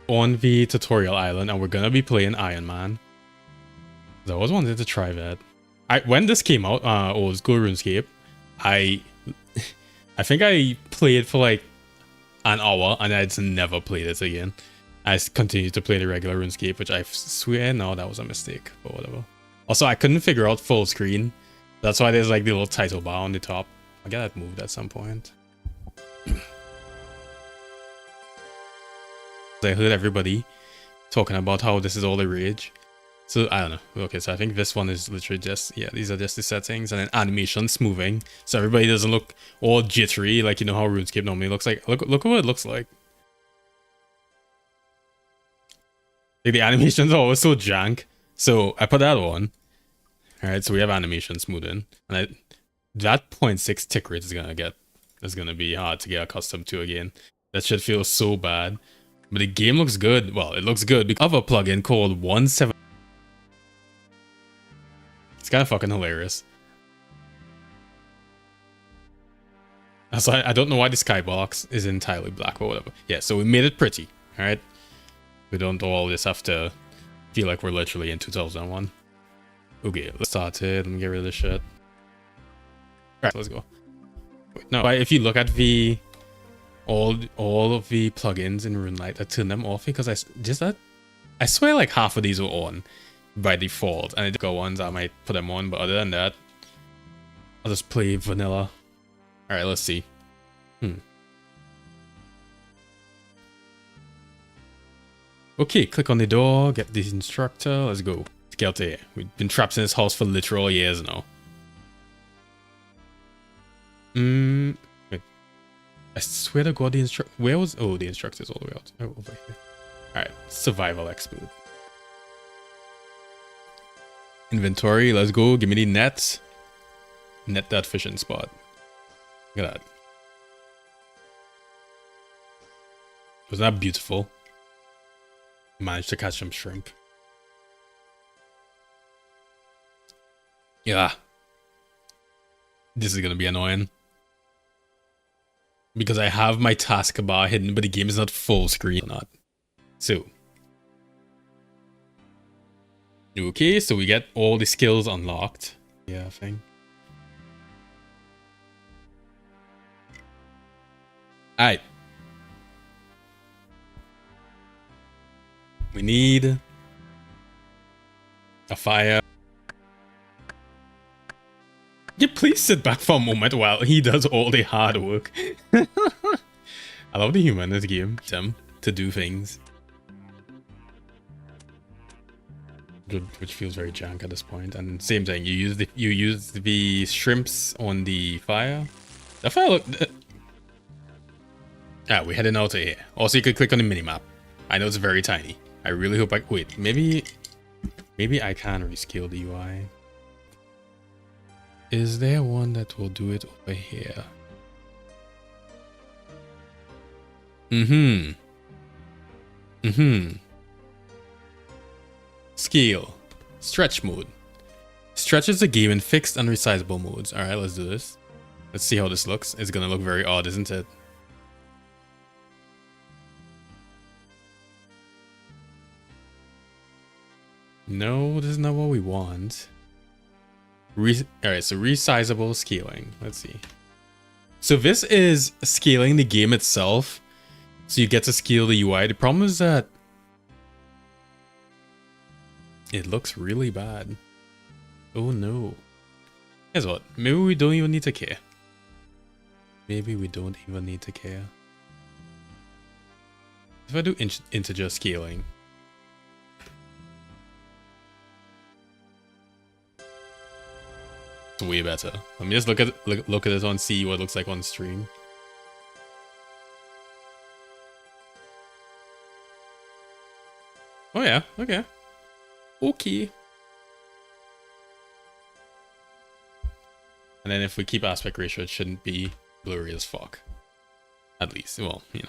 on the tutorial island, and we're gonna be playing Iron Man. I always wanted to try that. When this came out, old school RuneScape, I think I played for like an hour, and I just never played it again. I continued to play the regular RuneScape, which I swear no, that was a mistake, but whatever. Also, I couldn't figure out full screen. That's why there's like the little title bar on the top. I get that moved at some point. I heard everybody talking about how this is all the rage. So I don't know. Okay, so I think this one is literally just, yeah, these are just the settings, and then animation smoothing. So everybody doesn't look all jittery like, you know, how RuneScape normally looks like. Look at what it looks like. Like the animations are always so jank. So I put that on. Alright, so we have animation smoothing. And that 0.6 tick rate is gonna be hard to get accustomed to again. That should feel so bad. But the game looks good. Well, it looks good because of a plugin called 17. It's kind of fucking hilarious. So I don't know why the skybox is entirely black or whatever. Yeah, so we made it pretty. Alright. We don't all just have to feel like we're literally in 2001. Okay, let's start it. Let me get rid of this shit. Alright, let's go. Wait, no, if you look at the all of the plugins in RuneLite, I turned them off because I swear like half of these were on by default, and the ones I might put them on, but other than that, I'll just play vanilla. Alright, let's see. Okay, click on the door, get the instructor, let's go. Let's get out of here. We've been trapped in this house for literal years now. Wait. I swear to God, the instructor. Where was. Oh, the instructor's all the way out. Oh, over here. Alright, survival expert. Inventory, let's go. Give me the net. Net that fishing spot. Look at that. Wasn't that beautiful? Managed to catch some shrimp. Yeah. This is gonna be annoying. Because I have my taskbar hidden, but the game is not full screen or not. So. Okay, so we get all the skills unlocked. Yeah, I think. Alright. We need a fire. Yeah, please sit back for a moment while he does all the hard work. I love the humor in this game. Tim, to do things. Which feels very jank at this point. And same thing, you use the shrimps on the fire. The fire look. We're heading out of here. Also, you could click on the minimap. I know it's very tiny. I really hope wait, maybe I can rescale the UI. Is there one that will do it over here? Scale. Stretch mode. Stretches the game in fixed and resizable modes. Alright, let's do this. Let's see how this looks. It's gonna look very odd, isn't it? No, this is not what we want. Alright, so resizable scaling. Let's see. So this is scaling the game itself. So you get to scale the UI. The problem is that it looks really bad. Oh no. Guess what? Maybe we don't even need to care. Maybe we don't even need to care. If I do integer scaling. It's way better. Let me just look at it on, see what it looks like on stream. Oh yeah, okay. Okay. And then if we keep aspect ratio, it shouldn't be blurry as fuck. At least, well, you know.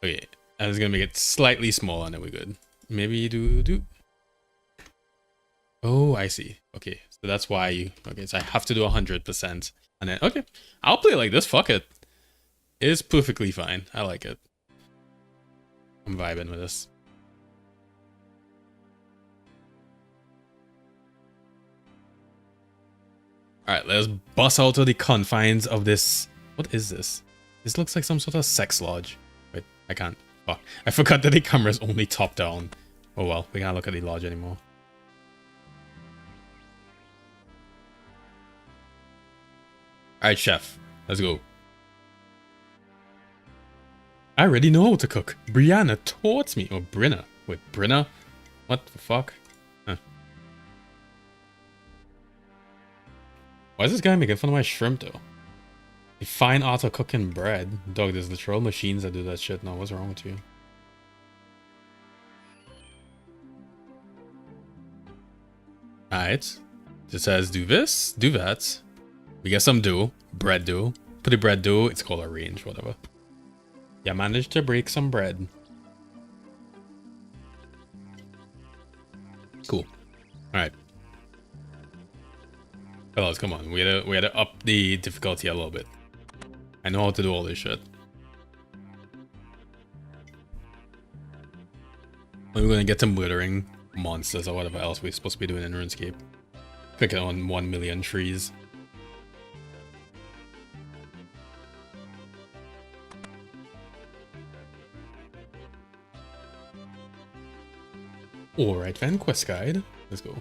Okay, I was gonna make it slightly smaller and then we're good. Maybe do. Oh, I see. Okay, so that's why you. Okay, so I have to do 100%, and then okay, I'll play like this. Fuck it. It's perfectly fine. I like it. I'm vibing with this. Alright, let's bust out of the confines of this. What is this? This looks like some sort of sex lodge. Wait, I can't. Fuck. I forgot that the camera's only top down. Oh well, we can't look at the lodge anymore. Alright, chef. Let's go. I already know how to cook. Brianna taught me. Or Brinna. Wait, Brinna? What the fuck? Huh. Why is this guy making fun of my shrimp though? The fine art of cooking bread. Dog, there's literal machines that do that shit now. What's wrong with you? Alright. It says do this, do that. We get some dough. Bread dough. Put the bread dough. It's called a range, whatever. Yeah, managed to break some bread. Cool. Alright. Fellas, come on. We had to up the difficulty a little bit. I know how to do all this shit. We're gonna get to murdering monsters or whatever else we're supposed to be doing in RuneScape. Clicking on 1 million trees. Alright then, quest guide. Let's go.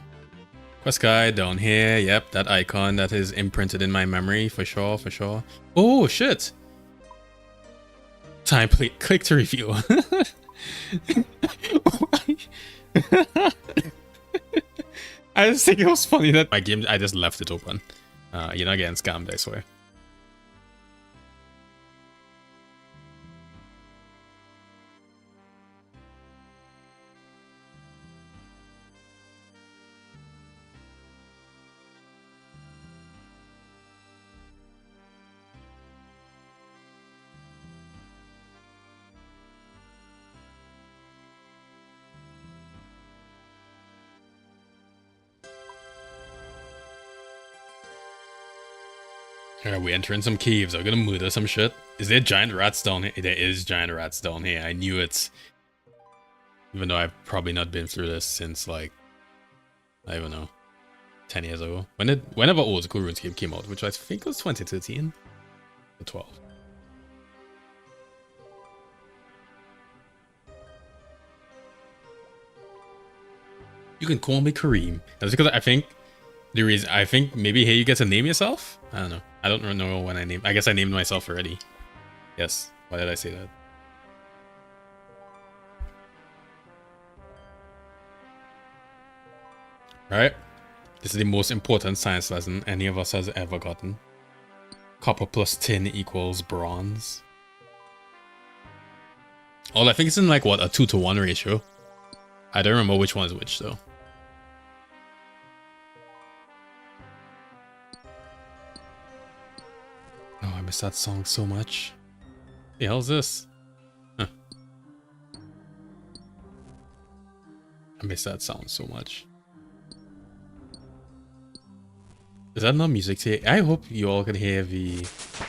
Quest guide down here. Yep, that icon that is imprinted in my memory for sure, for sure. Oh shit! Time click to review. I just think it was funny that my game, I just left it open. You're not getting scammed, I swear. Alright, we entering some caves. Are we gonna murder some shit? Is there giant rats down here? There is giant rats down here. I knew it. Even though I've probably not been through this since like, I don't know, 10 years ago. Whenever old school RuneScape came out, which I think was 2013 or 12. You can call me Kareem. That's because I think the reason, I think maybe here you get to name yourself? I don't know. I don't know when I named. I guess I named myself already. Yes. Why did I say that? Alright. This is the most important science lesson any of us has ever gotten. Copper plus tin equals bronze. Oh, I think it's in like what, a 2-to-1 ratio. I don't remember which one is which though. Oh, I miss that song so much. The hell's this? Huh. I miss that sound so much. Is that not music today? I hope you all can hear the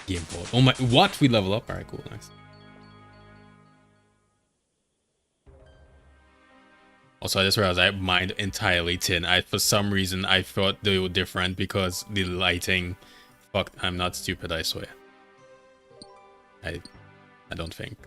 game board. Oh my, what? We level up? Alright, cool, nice. Also, I just realized I mined entirely tin. For some reason, I thought they were different because the lighting. Fuck, I'm not stupid, I swear. I don't think.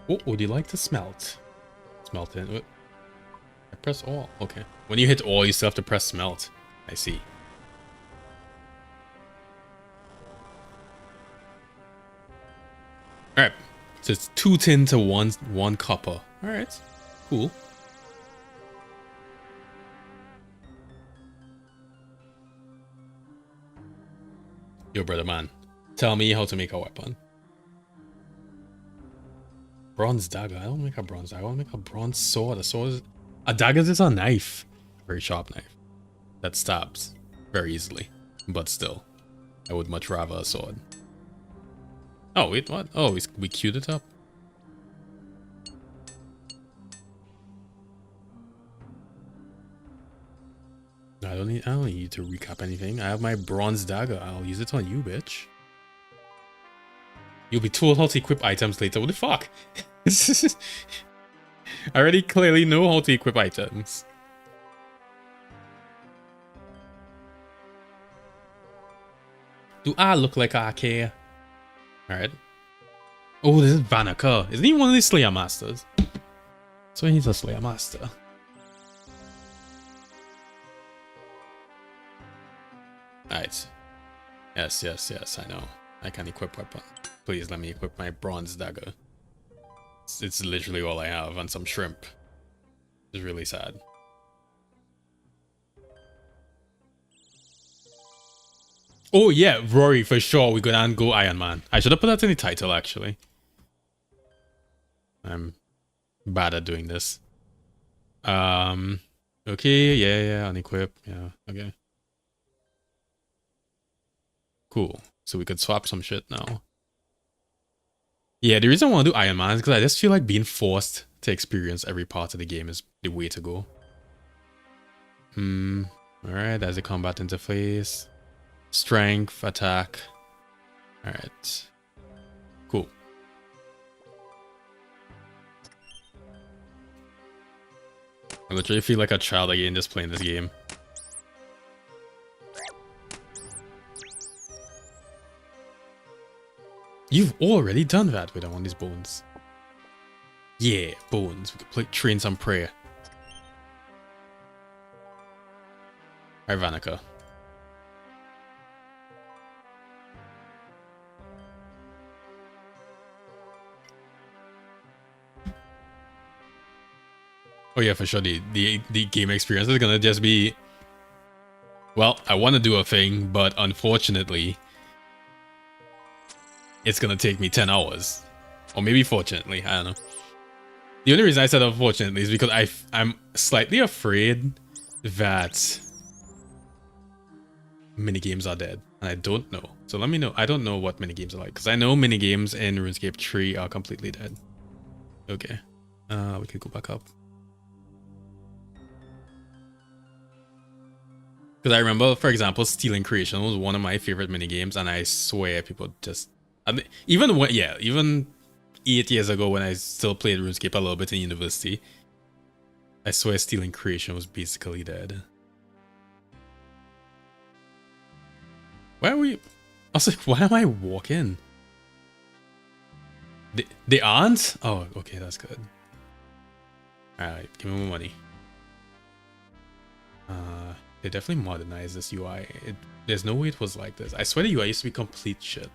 What would you like to smelt? Smelt in. I press all. Okay. When you hit all, you still have to press smelt. I see. Alright. So it's 2 tin to 1 copper. Alright. Cool. Yo, brother man. Tell me how to make a weapon. Bronze dagger. I don't make a bronze dagger. I want to make a bronze sword. A dagger is a knife. Very sharp knife. that stabs very easily. But still, I would much rather a sword. Oh, wait, what? Oh, we queued it up. I don't need you to recap anything. I have my bronze dagger. I'll use it on you, bitch. You'll be told how to equip items later. What the fuck? I already clearly know how to equip items. Do I look like I care? Alright. Oh, this is Vanica. Isn't he one of these Slayer Masters? So he's a Slayer Master. Alright. Yes, yes, yes, I know. I can equip weapon. Please let me equip my bronze dagger. It's literally all I have, and some shrimp. It's really sad. Oh yeah, Rory, for sure. We're gonna go Iron Man. I should have put that in the title, actually. I'm bad at doing this. Okay, yeah, unequip. Yeah, okay. Cool. So we could swap some shit now. Yeah, the reason I want to do Iron Man is because I just feel like being forced to experience every part of the game is the way to go. Alright, there's a combat interface. Strength, attack. Alright. Cool. I literally feel like a child again just playing this game. You've already done that with one of these bones. Yeah, bones. We could train some prayer. Alright, Vanica. Oh yeah, for sure. The game experience is gonna just be... Well, I want to do a thing, but unfortunately... It's gonna take me 10 hours. Or maybe fortunately, I don't know. The only reason I said unfortunately is because I'm slightly afraid that minigames are dead. And I don't know. So let me know. I don't know what minigames are like. Because I know minigames in RuneScape 3 are completely dead. Okay. We could go back up. Because I remember, for example, Stealing Creation was one of my favorite minigames. And I swear people just... I mean, even 8 years ago when I still played RuneScape a little bit in university, I swear Stealing Creation was basically dead. Why are we... I was like, why am I walking? They aren't? Oh, okay, that's good. Alright, give me more money. They definitely modernized this UI. There's no way it was like this. I swear the UI used to be complete shit.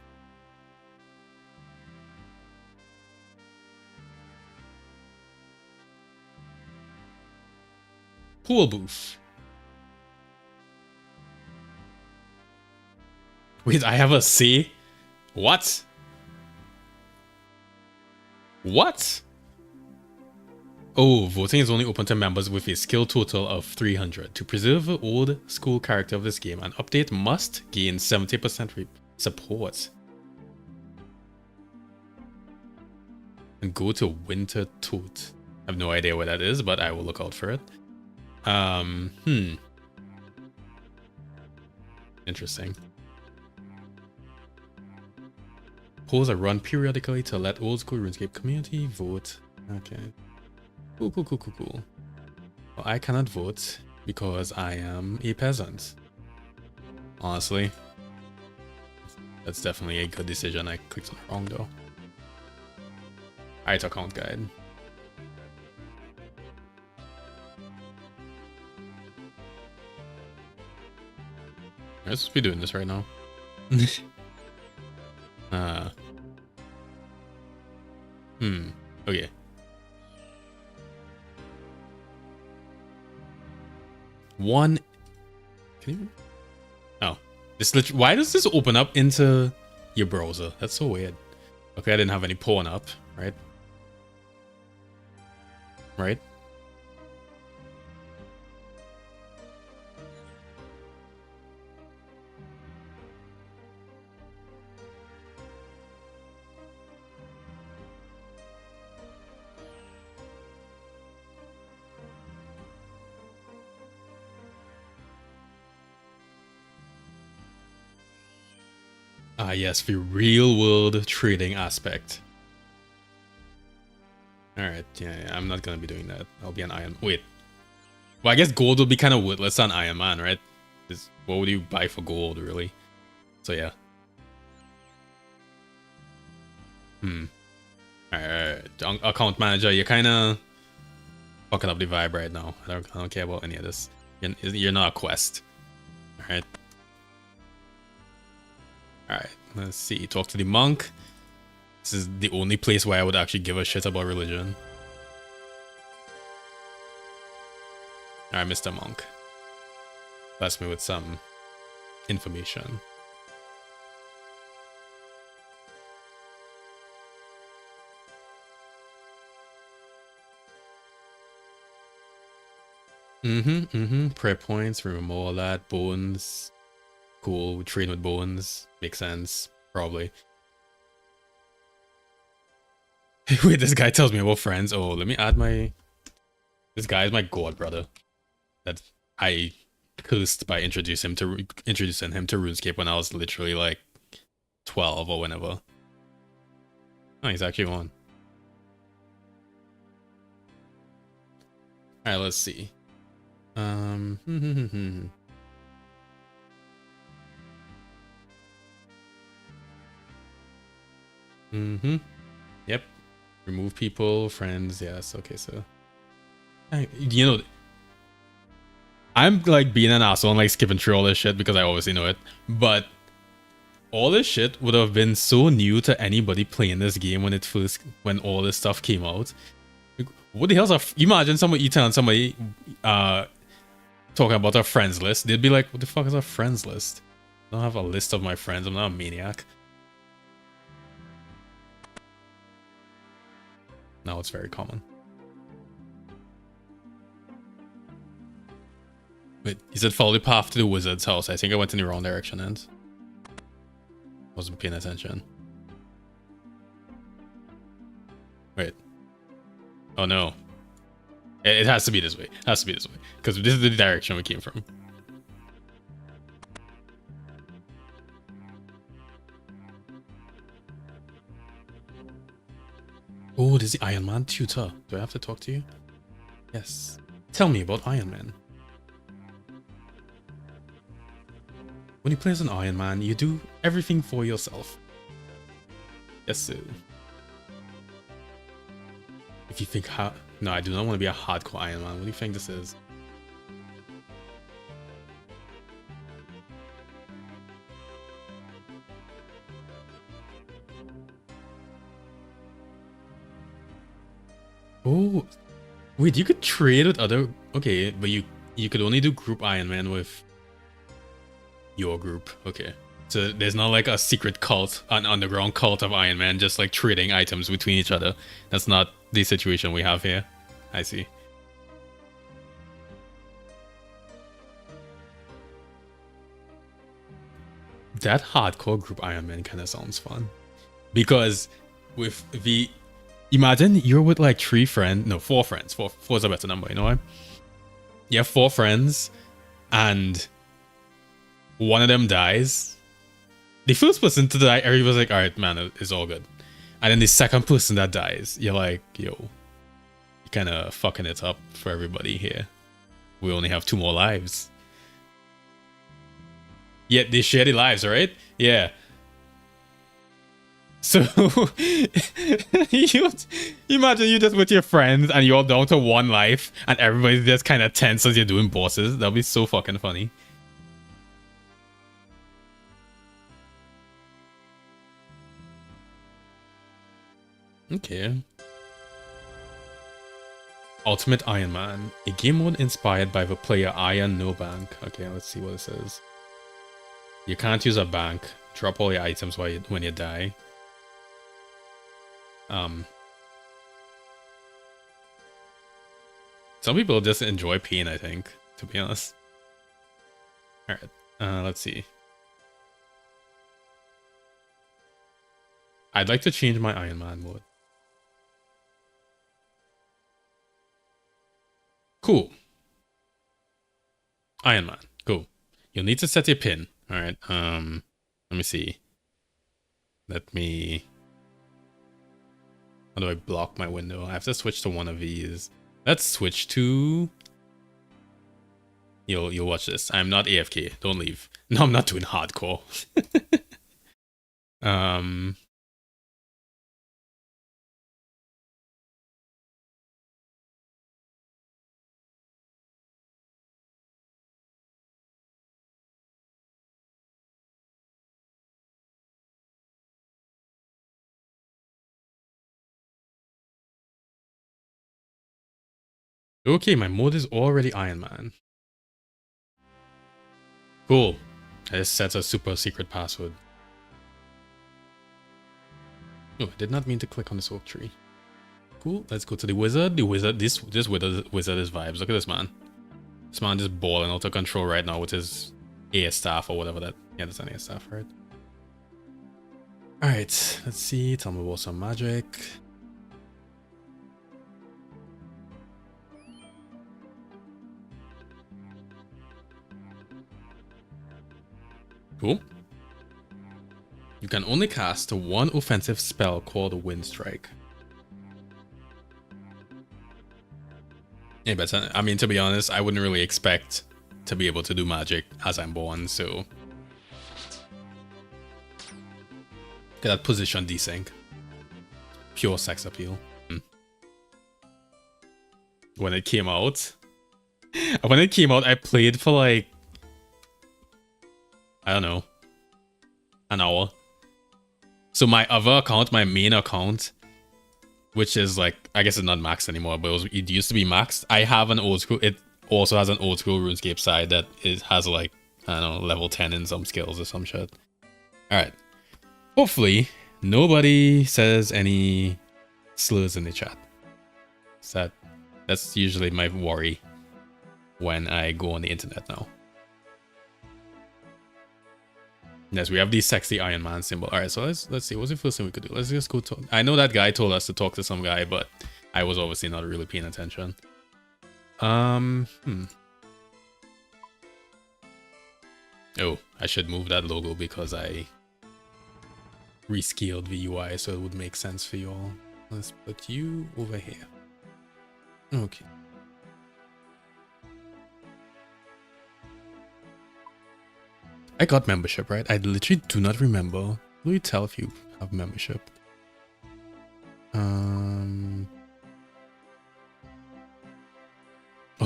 Pool booth. Wait, I have a C? What? What? Oh, voting is only open to members with a skill total of 300. To preserve the old school character of this game, an update must gain 70% support. And go to Winter Tote. I have no idea what that is, but I will look out for it. Interesting. Polls are run periodically to let old school RuneScape community vote. Okay. Cool. Well, I cannot vote because I am a peasant. Honestly. That's definitely a good decision. I clicked on it wrong though. Alright, account guide. I'm supposed to be doing this right now. Okay. One. Can you? Oh, this. Why does this open up into your browser? That's so weird. Okay, I didn't have any porn up, right? Right. Ah, yes, the real world trading aspect. Alright, yeah, I'm not gonna be doing that. I'll be an Iron... Wait. Well, I guess gold would be kind of worthless on Iron Man, right? What would you buy for gold, really? So, yeah. Alright. Account manager, you're kind of fucking up the vibe right now. I don't care about any of this. You're not a quest. Alright. Alright, let's see. Talk to the monk. This is the only place where I would actually give a shit about religion. Alright, Mr. Monk. Bless me with some information. Prayer points, remember all that. Bones. Cool, we train with bones. Makes sense. Probably. Wait, this guy tells me about friends. Oh, let me add my... This guy is my god brother. That I cursed by introducing him to RuneScape when I was literally like 12 or whenever. Oh, he's actually on. Alright, let's see. Yep. Remove people, friends, yes, okay, so. You know, I'm like being an asshole and like skipping through all this shit because I obviously know it, but all this shit would have been so new to anybody playing this game when all this stuff came out. Like, what the hell's imagine somebody telling somebody talking about a friends list, they'd be like, what the fuck is a friends list? I don't have a list of my friends, I'm not a maniac. Now it's very common. Wait, he said follow the path to the wizard's house. I think I went in the wrong direction and wasn't paying attention. Wait. Oh no. It has to be this way. It has to be this way. Because this is the direction we came from. Oh, there's the Iron Man tutor. Do I have to talk to you? Yes. Tell me about Iron Man. When you play as an Iron Man, you do everything for yourself. Yes, sir. If you think no, I do not want to be a hardcore Iron Man. What do you think this is? Oh, wait, you could trade with other... Okay, but you could only do group Iron Man with your group. Okay. So there's not like a secret cult, an underground cult of Iron Man just like trading items between each other. That's not the situation we have here. I see. That hardcore group Iron Man kind of sounds fun. Because with the... Imagine you're with like 4 friends. Four is a better number, you know what? You have 4 friends and one of them dies. The first person to die, everybody's like, alright, man, it's all good. And then the second person that dies, you're like, yo, you're kind of fucking it up for everybody here. We only have 2 more lives. Yet they share the lives, right? Yeah. So, you imagine you just with your friends and you're down to 1 life and everybody's just kind of tense as you're doing bosses. That'll be so fucking funny. Okay. Ultimate Iron Man. A game mode inspired by the player Iron No Bank. Okay, let's see what it says. You can't use a bank. Drop all your items when you die. Some people just enjoy pain, I think, to be honest. Alright, let's see. I'd like to change my Iron Man mode. Cool. Iron Man, cool. You'll need to set your pin. Alright, let me see. Let me... How do I block my window? I have to switch to one of these. Let's switch to... You'll watch this. I'm not AFK. Don't leave. No, I'm not doing hardcore. Okay, my mode is already Iron Man. Cool. I just set a super secret password. Oh, I did not mean to click on this oak tree. Cool. Let's go to the wizard. The wizard. This wizard is vibes. Look at this man. This man just balling out of control right now with his air staff or whatever that. Yeah, that's an air staff, right? All right. Let's see. Tell me about some magic. Cool. You can only cast one offensive spell called Wind Strike. Yeah, but I mean, to be honest, I wouldn't really expect to be able to do magic as I'm born, so... Get that position desync. Pure sex appeal. When it came out... I played for like... I don't know. An hour. So my other account, my main account, which is like, I guess it's not maxed anymore, but it used to be maxed. I have an old school, it also has an old school RuneScape side that has like, I don't know, level 10 in some skills or some shit. Alright. Hopefully, nobody says any slurs in the chat. That's usually my worry when I go on the internet now. Yes, we have the sexy Iron Man symbol. All right, so let's see. What's the first thing we could do? Let's just go talk. I know that guy told us to talk to some guy, but I was obviously not really paying attention. Oh, I should move that logo because I rescaled the UI, so it would make sense for you all. Let's put you over here. Okay. I got membership, right? I literally do not remember. Will you tell if you have membership? Oh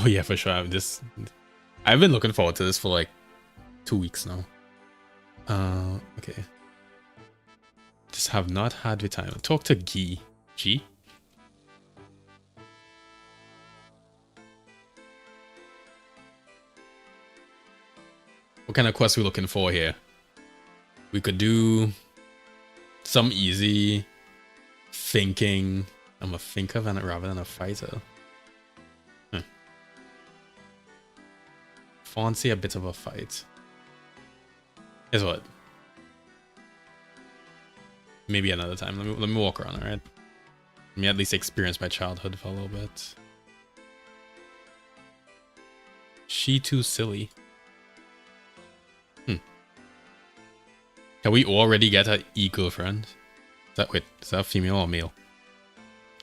yeah, for sure. I've been looking forward to this for like 2 weeks now. Okay. Just have not had the time. Talk to G. G? What kind of quest are we looking for here? We could do some easy thinking. I'm a thinker rather than a fighter. Fancy a bit of a fight. Guess what? Maybe another time. Let me walk around, alright? Let me at least experience my childhood for a little bit. She too silly. Can we already get an e-girlfriend? Wait, is that female or male?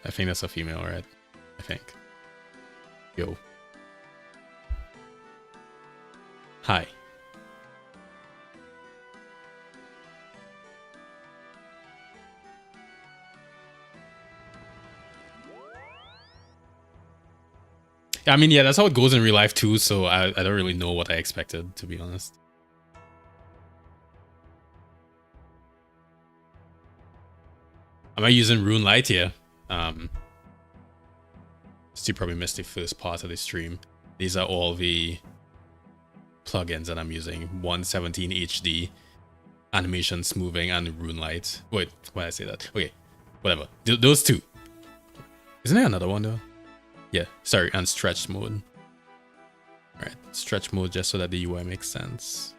I think that's a female, right? I think. Yo. Hi. I mean, yeah, that's how it goes in real life too, so I don't really know what I expected, to be honest. Am I using Rune Light here? Still probably missed the first part of the stream. These are all the plugins that I'm using. 117 HD, animation smoothing, and Rune Light. Wait, why did I say that? Okay, whatever. Those two. Isn't there another one though? Yeah, sorry, and stretch mode. Alright, stretch mode just so that the UI makes sense.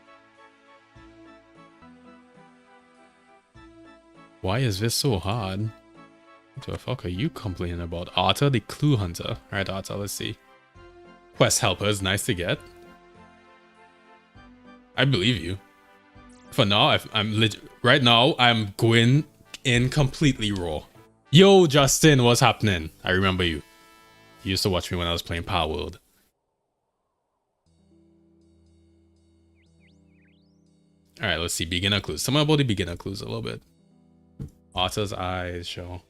Why is this so hard? What the fuck are you complaining about? Arthur the Clue Hunter. Alright, Arthur, let's see. Quest helper is nice to get. I believe you. For now, right now, I'm going in completely raw. Yo, Justin, what's happening? I remember you. You used to watch me when I was playing Power World. All right, let's see. Beginner clues. Tell me about the beginner clues a little bit. Otter's eyes show.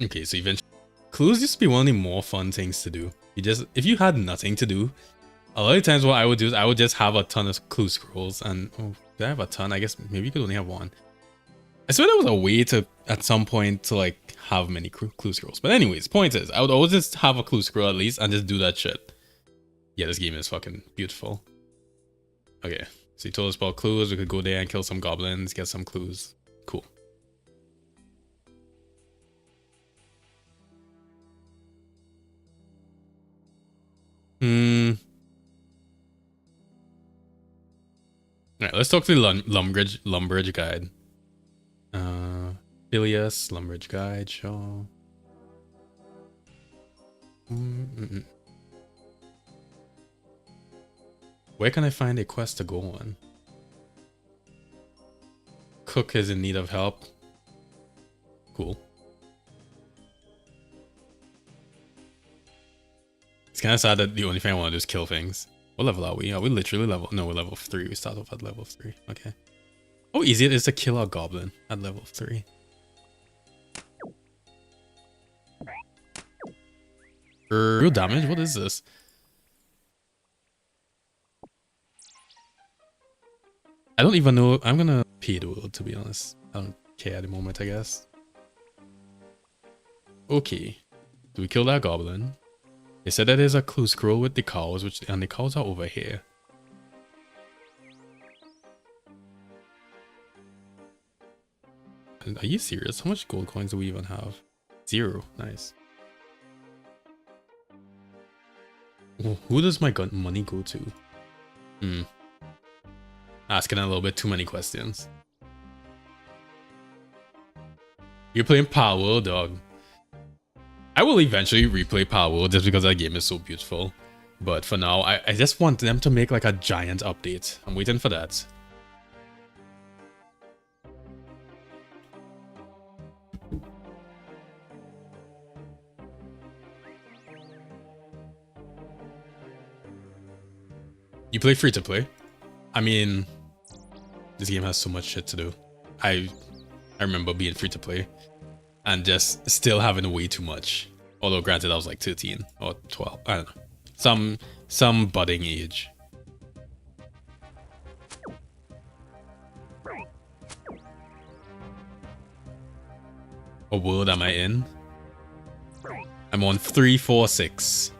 Okay, so eventually, clues used to be one of the more fun things to do. If you had nothing to do, a lot of times what I would do is I would just have a ton of clue scrolls. And did I have a ton? I guess maybe you could only have one. I swear there was a way to, at some point, to like have many clue scrolls. But anyways, point is, I would always just have a clue scroll at least and just do that shit. Yeah, this game is fucking beautiful. Okay, so you told us about clues. We could go there and kill some goblins, get some clues. Cool. Alright, let's talk to the Lumbridge guide. Phileas, Lumbridge guide, sure. Where can I find a quest to go on? Cook is in need of help. Cool. It's kind of sad that the only thing I want to do is kill things. What level are we? Are we literally level? No, we're level 3. We start off at level 3. Okay. How easy it is to kill a goblin at level 3. Real damage? What is this? I don't even know. I'm gonna pay the world, to be honest. I don't care at the moment, I guess. Okay. Do we kill that goblin? They said that there's a clue scroll with the cows, and the cows are over here. Are you serious? How much gold coins do we even have? 0. Nice. Who does my money go to? Asking a little bit too many questions. You're playing Power World, dog. I will eventually replay Power World just because that game is so beautiful. But for now, I just want them to make like a giant update. I'm waiting for that. You play free to play? I mean, this game has so much shit to do. I remember being free to play and just still having way too much. Although granted, I was like 13 or 12. I don't know. Some budding age. What world am I in? I'm on 346.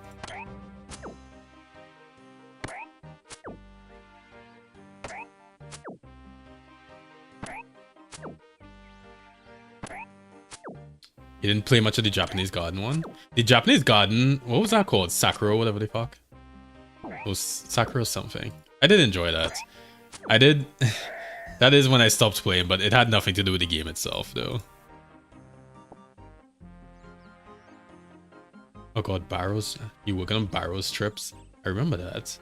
You didn't play much of the Japanese Garden one? The Japanese Garden, what was that called? Sakura, whatever the fuck? It was Sakura something. I did enjoy that. I did. That is when I stopped playing, but it had nothing to do with the game itself, though. Oh god, Barrows. You working on Barrows trips? I remember that.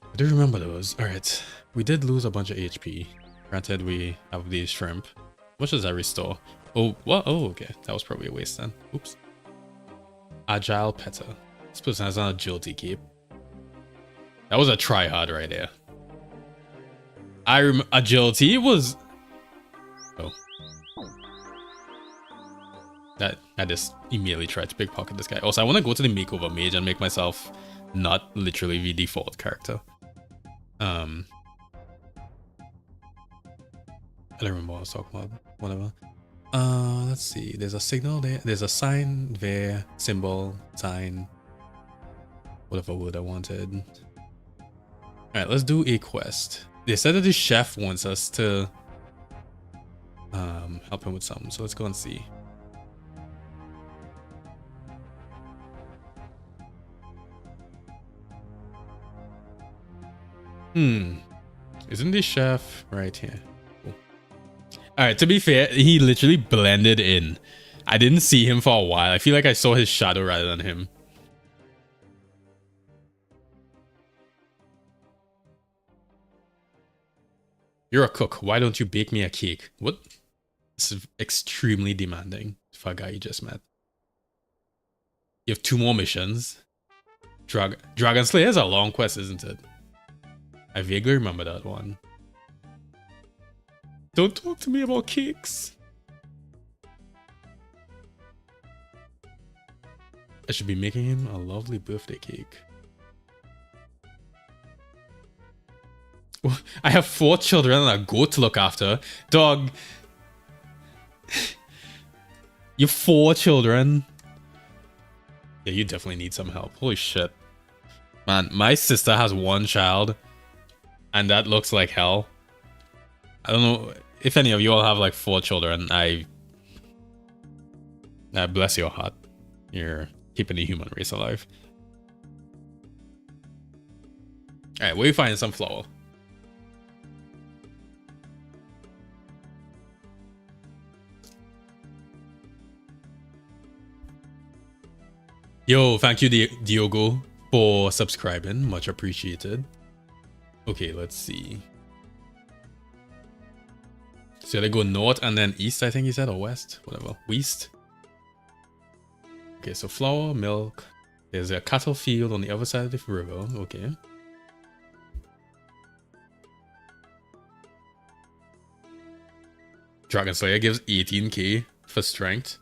I do remember those. Alright. We did lose a bunch of HP. Granted, we have these shrimp. How much does that restore? Oh, what? Oh, okay. That was probably a waste then. Oops. Agile Petter. This person has an agility cape. That was a try-hard right there. Agility was... Oh. I just immediately tried to pickpocket this guy. Also, I want to go to the makeover mage and make myself not literally the default character. I don't remember what I was talking about. Whatever. Let's see. There's a signal there. There's a sign there. Symbol. Sign. Whatever word I wanted. Alright, let's do a quest. They said that the chef wants us to help him with something. So let's go and see. Isn't the chef right here? Cool. All right, to be fair, he literally blended in. I didn't see him for a while. I feel like I saw his shadow rather than him. You're a cook. Why don't you bake me a cake? What? This is extremely demanding for a guy you just met. You have 2 more missions. Dragon Slayer is a long quest, isn't it? I vaguely remember that one. Don't talk to me about cakes. I should be making him a lovely birthday cake. I have 4 children and a goat to look after. Dog. You have 4 children. Yeah, you definitely need some help. Holy shit. Man, my sister has 1 child. And that looks like hell. I don't know if any of you all have like 4 children. I bless your heart. You're keeping the human race alive. Alright, where you find some flour? Yo, thank you, Diogo, for subscribing. Much appreciated. Okay, let's see. So they go north and then east, I think he said, or west, whatever. West. Okay, so flour, milk. There's a cattle field on the other side of the river. Okay. Dragon Slayer gives 18k for strength.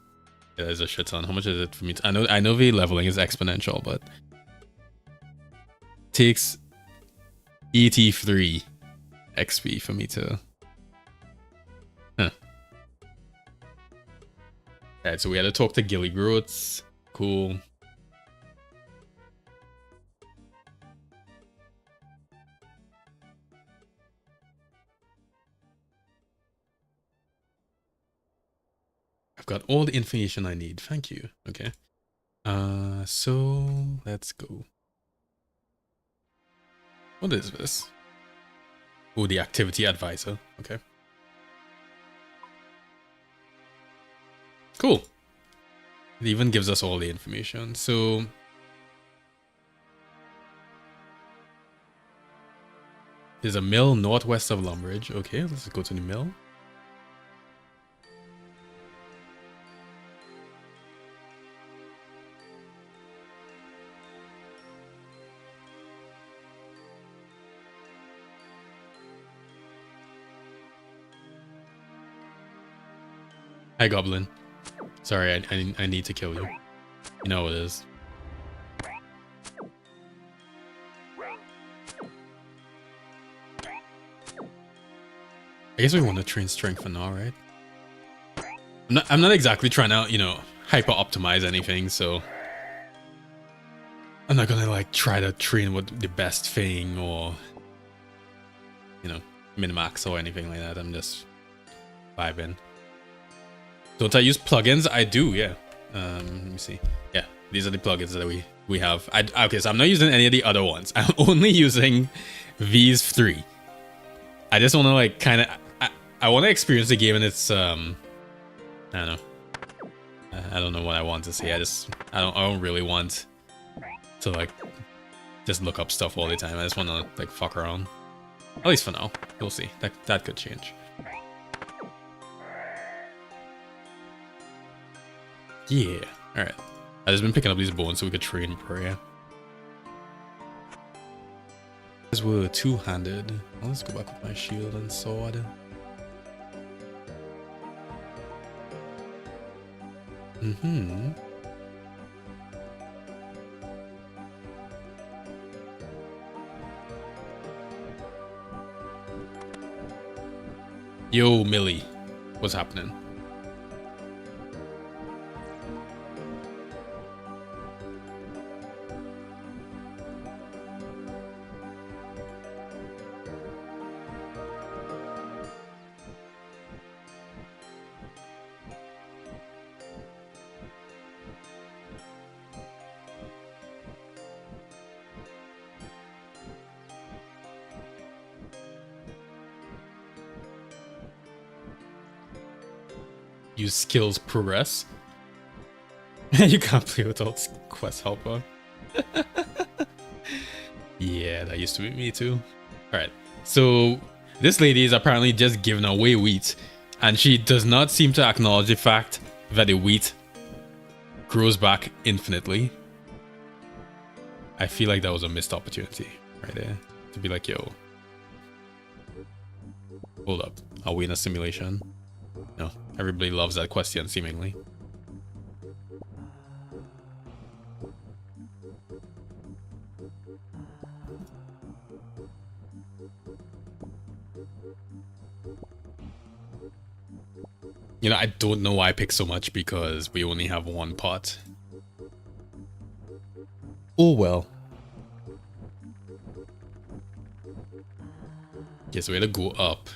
Yeah, there's a shit ton. How much is it for me? I know the leveling is exponential, but takes 83 XP for me to. Huh. Alright, so we had to talk to Gilly Groats. Cool. I've got all the information I need. Thank you. Okay. So let's go. What is this? Oh, the activity advisor. Okay. Cool. It even gives us all the information. So there's a mill northwest of Lumbridge. Okay, let's go to the mill. Hi, Goblin. Sorry, I need to kill you. You know what it is. I guess we want to train strength for now, right? I'm not exactly trying to, you know, hyper optimize anything, so I'm not gonna like try to train with the best thing or, you know, min-max or anything like that. I'm just vibing. Don't I use plugins? I do, yeah. Let me see. Yeah, these are the plugins that we have. Okay, so I'm not using any of the other ones. I'm only using these 3. I just want to like kind of I want to experience the game in its I don't know. I don't know what I want to say. I don't really want to like just look up stuff all the time. I just want to like fuck around. At least for now. We'll see. That could change. Yeah. Alright. I've just been picking up these bones so we could train prayer. Because we're two-handed. Well, let's go back with my shield and sword. Mm-hmm. Yo, Millie. What's happening? Use skills progress. You can't play without quest helper. Yeah, that used to be me too. Alright, so this lady is apparently just giving away wheat, and she does not seem to acknowledge the fact that the wheat grows back infinitely. I feel like that was a missed opportunity right there. To be like, yo, hold up, are we in a simulation? No, everybody loves that question seemingly. You know, I don't know why I picked so much because we only have one pot. Oh well. Okay, so we had to go up.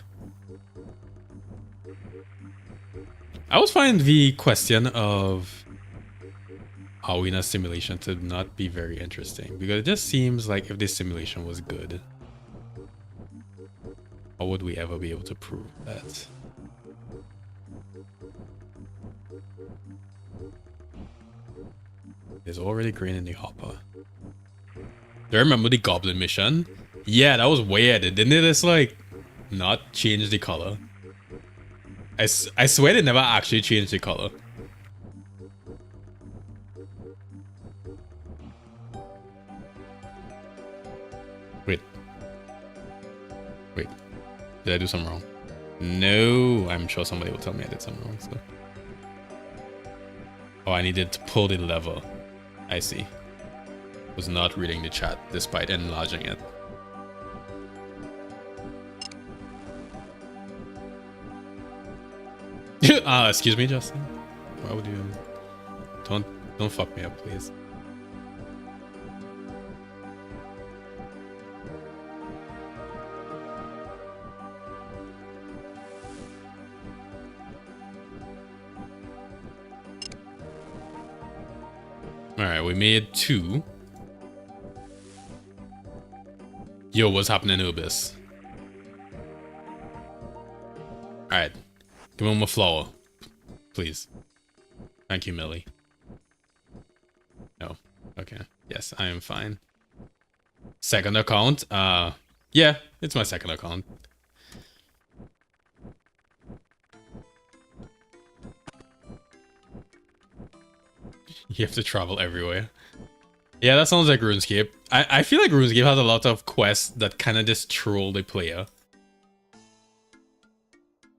I always find the question of are we in a simulation to not be very interesting, because it just seems like if this simulation was good, how would we ever be able to prove that? There's already grain in the hopper. Do I remember the goblin mission? Yeah, that was weird. Didn't it just like not change the color? I swear they never actually changed the color. Wait. Wait. Did I do something wrong? No, I'm sure somebody will tell me I did something wrong. So. Oh, I needed to pull the lever. I see. Was not reading the chat despite enlarging it. Excuse me, Justin. Why would you? Don't fuck me up, please. All right, we made 2. Yo, what's happening, Ubis? All right, give him a flower, please. Thank you, Millie. No, okay. Yes, I am fine. Second account? Yeah, it's my second account. You have to travel everywhere. Yeah, that sounds like RuneScape. I feel like RuneScape has a lot of quests that kind of just troll the player.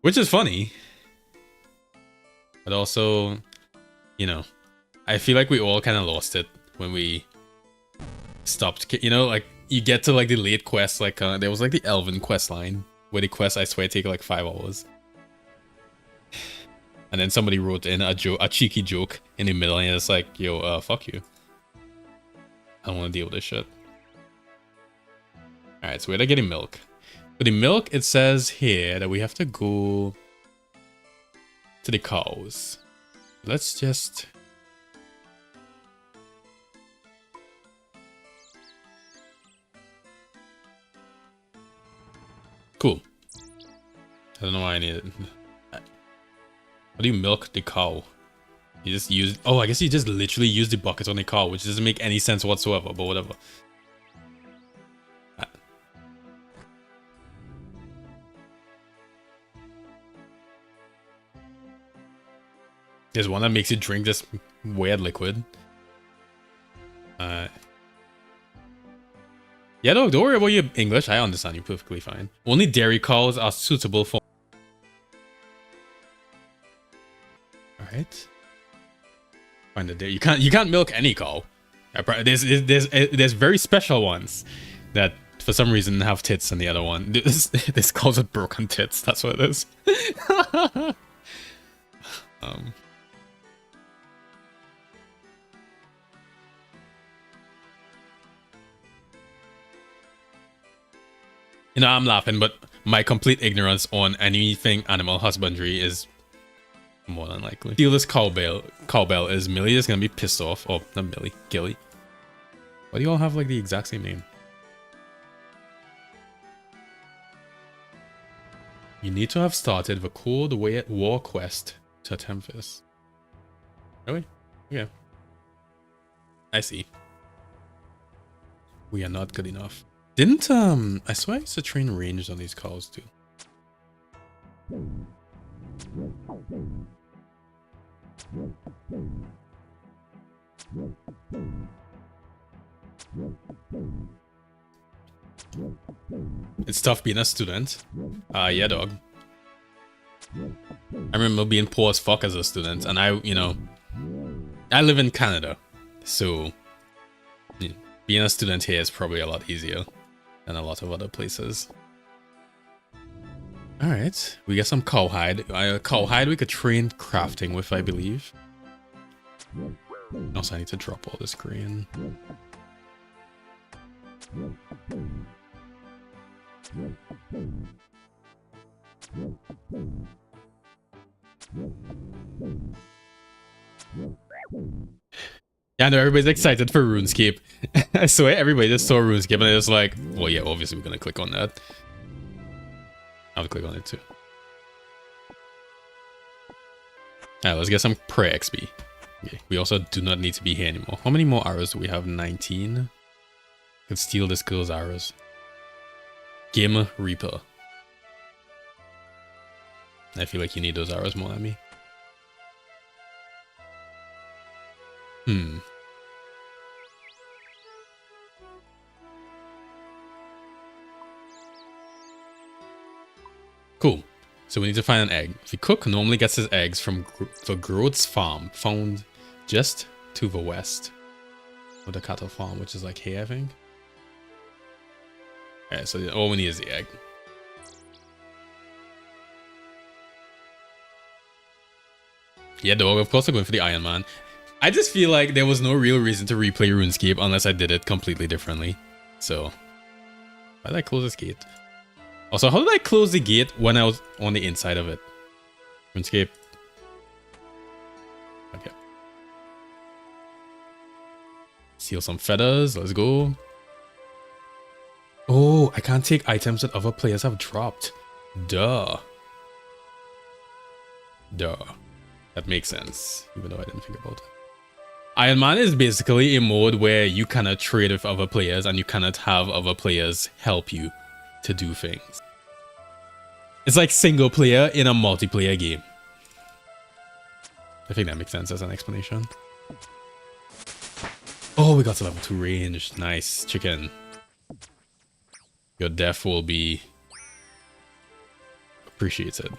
Which is funny. But also, you know, I feel like we all kind of lost it when we stopped. You know, like, you get to like the late quests, like, there was like the Elven quest line, where the quests, I swear, take like 5 hours. And then somebody wrote in a cheeky joke in the middle, and it's like, yo, fuck you. I don't want to deal with this shit. Alright, so we're getting milk. For the milk, it says here that we have to go to the cows. Let's just... Cool. I don't know why I need it. How do you milk the cow? You just use... Oh, I guess you just literally use the bucket on the cow, which doesn't make any sense whatsoever, but whatever. There's one that makes you drink this weird liquid. Yeah, no, don't worry about your English. I understand you perfectly fine. Only dairy cows are suitable for... Alright. Find the dairy. You can't milk any cow. There's very special ones that for some reason have tits, and the other one this calls it broken tits. That's what it is. You know, I'm laughing, but my complete ignorance on anything animal husbandry is more than likely. Steal this cowbell is Millie is gonna be pissed off. Oh, not Millie, Gilly. Why do you all have like the exact same name? You need to have started the Cold War quest to attempt this. Really? Yeah. I see. We are not good enough. Didn't I swear I used to train ranged on these calls too. It's tough being a student. Yeah, dog. I remember being poor as fuck as a student, and I live in Canada, so being a student here is probably a lot easier than a lot of other places. All right, we got some cowhide. Cowhide we could train crafting with, I believe. Also, I need to drop all this grain. Yeah, I know everybody's excited for RuneScape. I swear everybody just saw RuneScape and it's like, well, yeah, obviously we're gonna click on that. I'll click on it too. Alright, let's get some prayer XP. Okay, we also do not need to be here anymore. How many more arrows do we have? 19. Could steal this girl's arrows. Game Reaper. I feel like you need those arrows more than me. Cool. So we need to find an egg. If you cook, normally gets his eggs from the Groat's farm, found just to the west of the cattle farm, which is like here, I think. Alright, so all we need is the egg. Yeah, dog, of course I'm going for the Iron Man. I just feel like there was no real reason to replay RuneScape unless I did it completely differently. So, why did I close this gate? Also, how did I close the gate when I was on the inside of it? RuneScape. Okay. Steal some feathers. Let's go. Oh, I can't take items that other players have dropped. Duh. Duh. That makes sense, even though I didn't think about it. Iron Man is basically a mode where you cannot trade with other players and you cannot have other players help you to do things. It's like single player in a multiplayer game. I think that makes sense as an explanation. Oh, we got to level 2 range. Nice, chicken. Your death will be appreciated.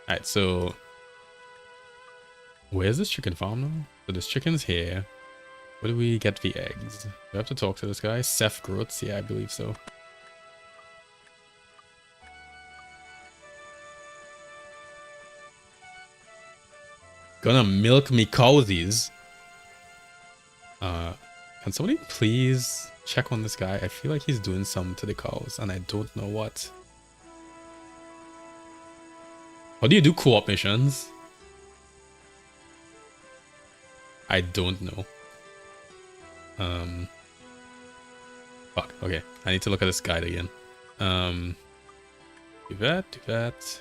Alright, so where's this chicken farm now? So this chicken's here. Where do we get the eggs? Do I have to talk to this guy? Seth Groats? Yeah, I believe so. Gonna milk me cowsies. Can somebody please check on this guy? I feel like he's doing something to the cows and I don't know what. How do you do co-op missions? I don't know. Fuck, okay. I need to look at this guide again. Do that.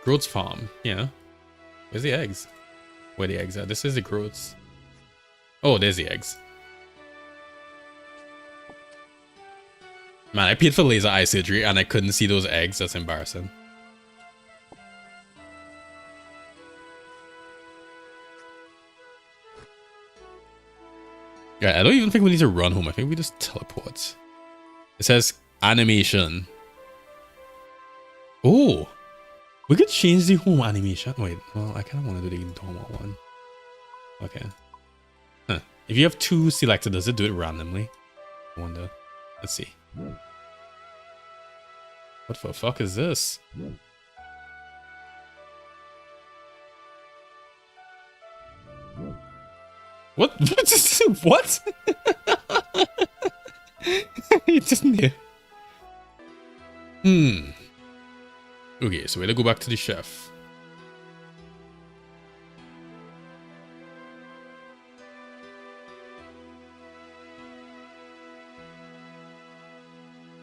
Groat's farm, yeah. Where's the eggs? Where the eggs are? This is the Groats. Oh, there's the eggs. Man, I paid for laser eye surgery and I couldn't see those eggs. That's embarrassing. Yeah, I don't even think we need to run home. I think we just teleport. It says animation. Oh, we could change the home animation. Wait, well, I kind of want to do the normal one. Okay. Huh. If you have 2 selected, does it do it randomly? I wonder. Let's see. What the fuck is this? What? What? He just knew. Okay, so we gotta go back to the chef.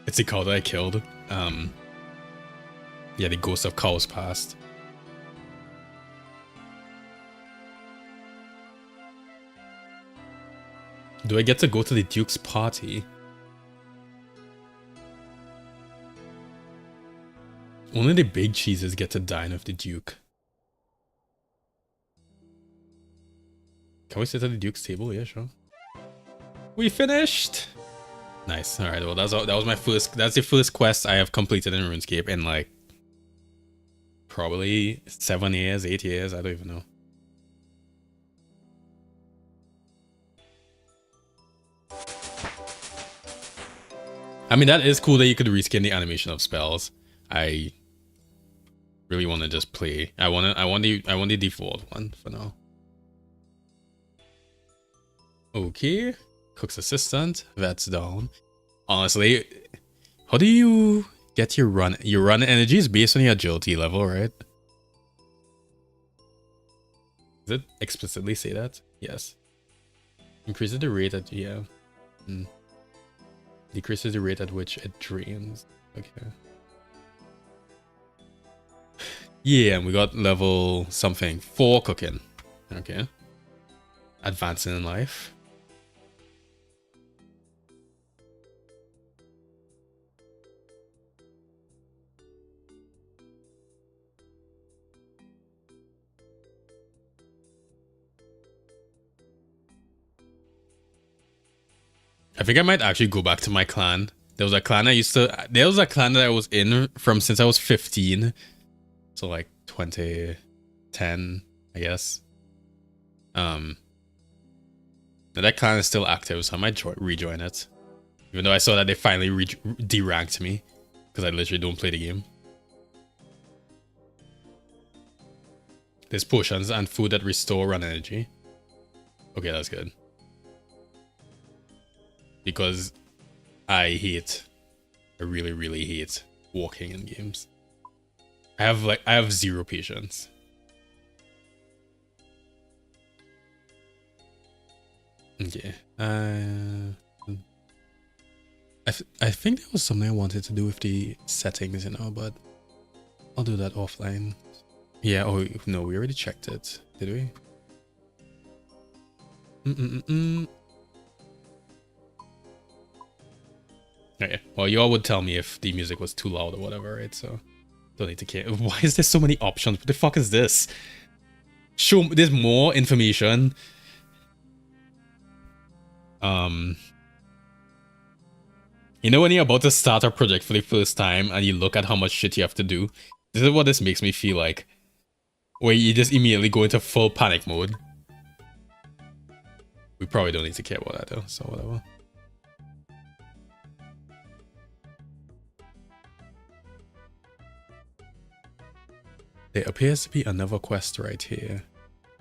It's the cow that I killed. Yeah, the ghost of cows past. Do I get to go to the Duke's party? Only the big cheeses get to dine with the Duke. Can we sit at the Duke's table? Yeah, sure. We finished! Nice. Alright, well that was my first, that's the first quest I have completed in RuneScape in like probably 7 years, 8 years, I don't even know. I mean, that is cool that you could reskin the animation of spells. I really want to just play. I want the default one for now. Okay, cook's assistant. That's down. Honestly, how do you get your run? Your run energy is based on your agility level, right? Does it explicitly say that? Yes. Increases the rate at decreases the rate at which it drains. Okay. Yeah, and we got level something 4 cooking. Okay. Advancing in life. I think I might actually go back to my clan. There was a clan that I was in from since I was 15. So like 2010, I guess. And that clan is still active, so I might rejoin it. Even though I saw that they finally deranked me. Because I literally don't play the game. There's potions and food that restore run energy. Okay, that's good. Because I really, really hate walking in games. I have 0 patience. Okay. I think there was something I wanted to do with the settings, you know, but I'll do that offline. Yeah, oh no, we already checked it, did we? Okay, well, you all would tell me if the music was too loud or whatever, right? So don't need to care. Why is there so many options? What the fuck is this? Show, there's more information. You know when you're about to start a project for the first time and you look at how much shit you have to do? This is what this makes me feel like. Where you just immediately go into full panic mode. We probably don't need to care about that though, so whatever. There appears to be another quest right here.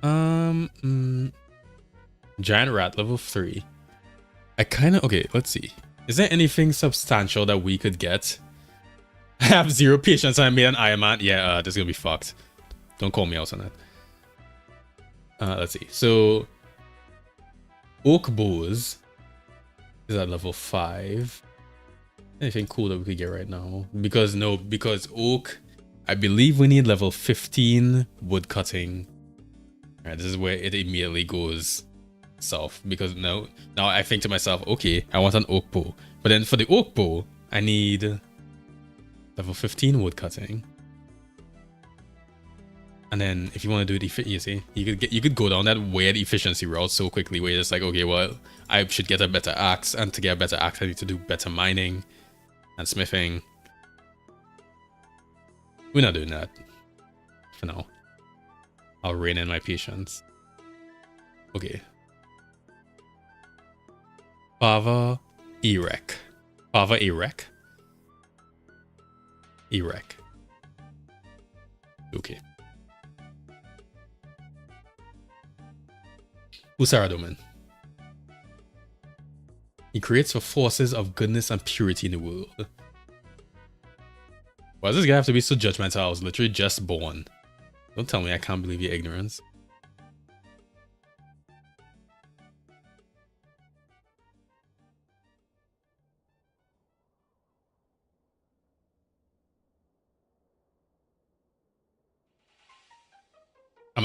Giant rat level 3. Okay, let's see. Is there anything substantial that we could get? I have 0 patience and I made an Iron Man. Yeah, this is gonna be fucked. Don't call me out on that. Let's see. So, oak bows is at level 5. Anything cool that we could get right now? Because oak, I believe we need level 15 wood cutting. Alright, this is where it immediately goes south. Because now I think to myself, okay, I want an oak bow. But then for the oak bow, I need level 15 wood cutting. And then if you want to do it, you see, you could go down that weird efficiency route so quickly where you're just like, okay, well, I should get a better axe, and to get a better axe, I need to do better mining and smithing. We're not doing that for now. I'll rein in my patience. Okay. Fava Erec. Fava Erec. Erec. Okay. Usaradoman. He creates for forces of goodness and purity in the world. Why does this guy have to be so judgmental? I was literally just born. Don't tell me I can't believe your ignorance.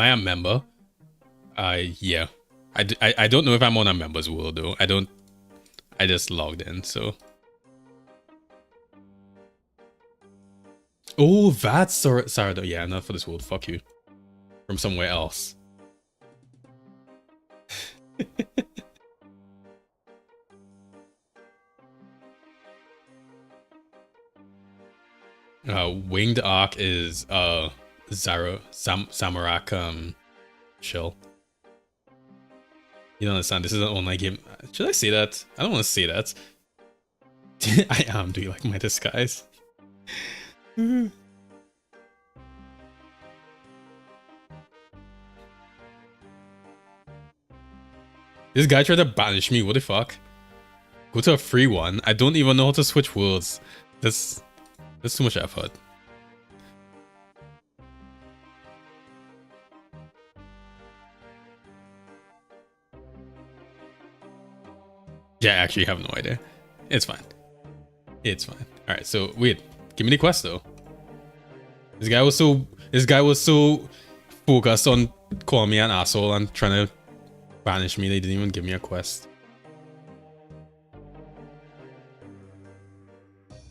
I a member? Yeah. I don't know if I'm on a members world though. I just logged in, so. Oh, that's Sarado. Yeah, not for this world. Fuck you. From somewhere else. Winged Arc is Samarak shell. You don't understand, this is an online game. Should I say that? I don't want to say that. I am. Do you like my disguise? This guy tried to banish me, what the fuck? Go to a free one. I don't even know how to switch worlds. That's too much effort. Yeah, I actually have no idea. It's fine. It's fine. Alright, so wait. Give me the quest though. This guy was so focused on calling me an asshole and trying to banish me, they didn't even give me a quest.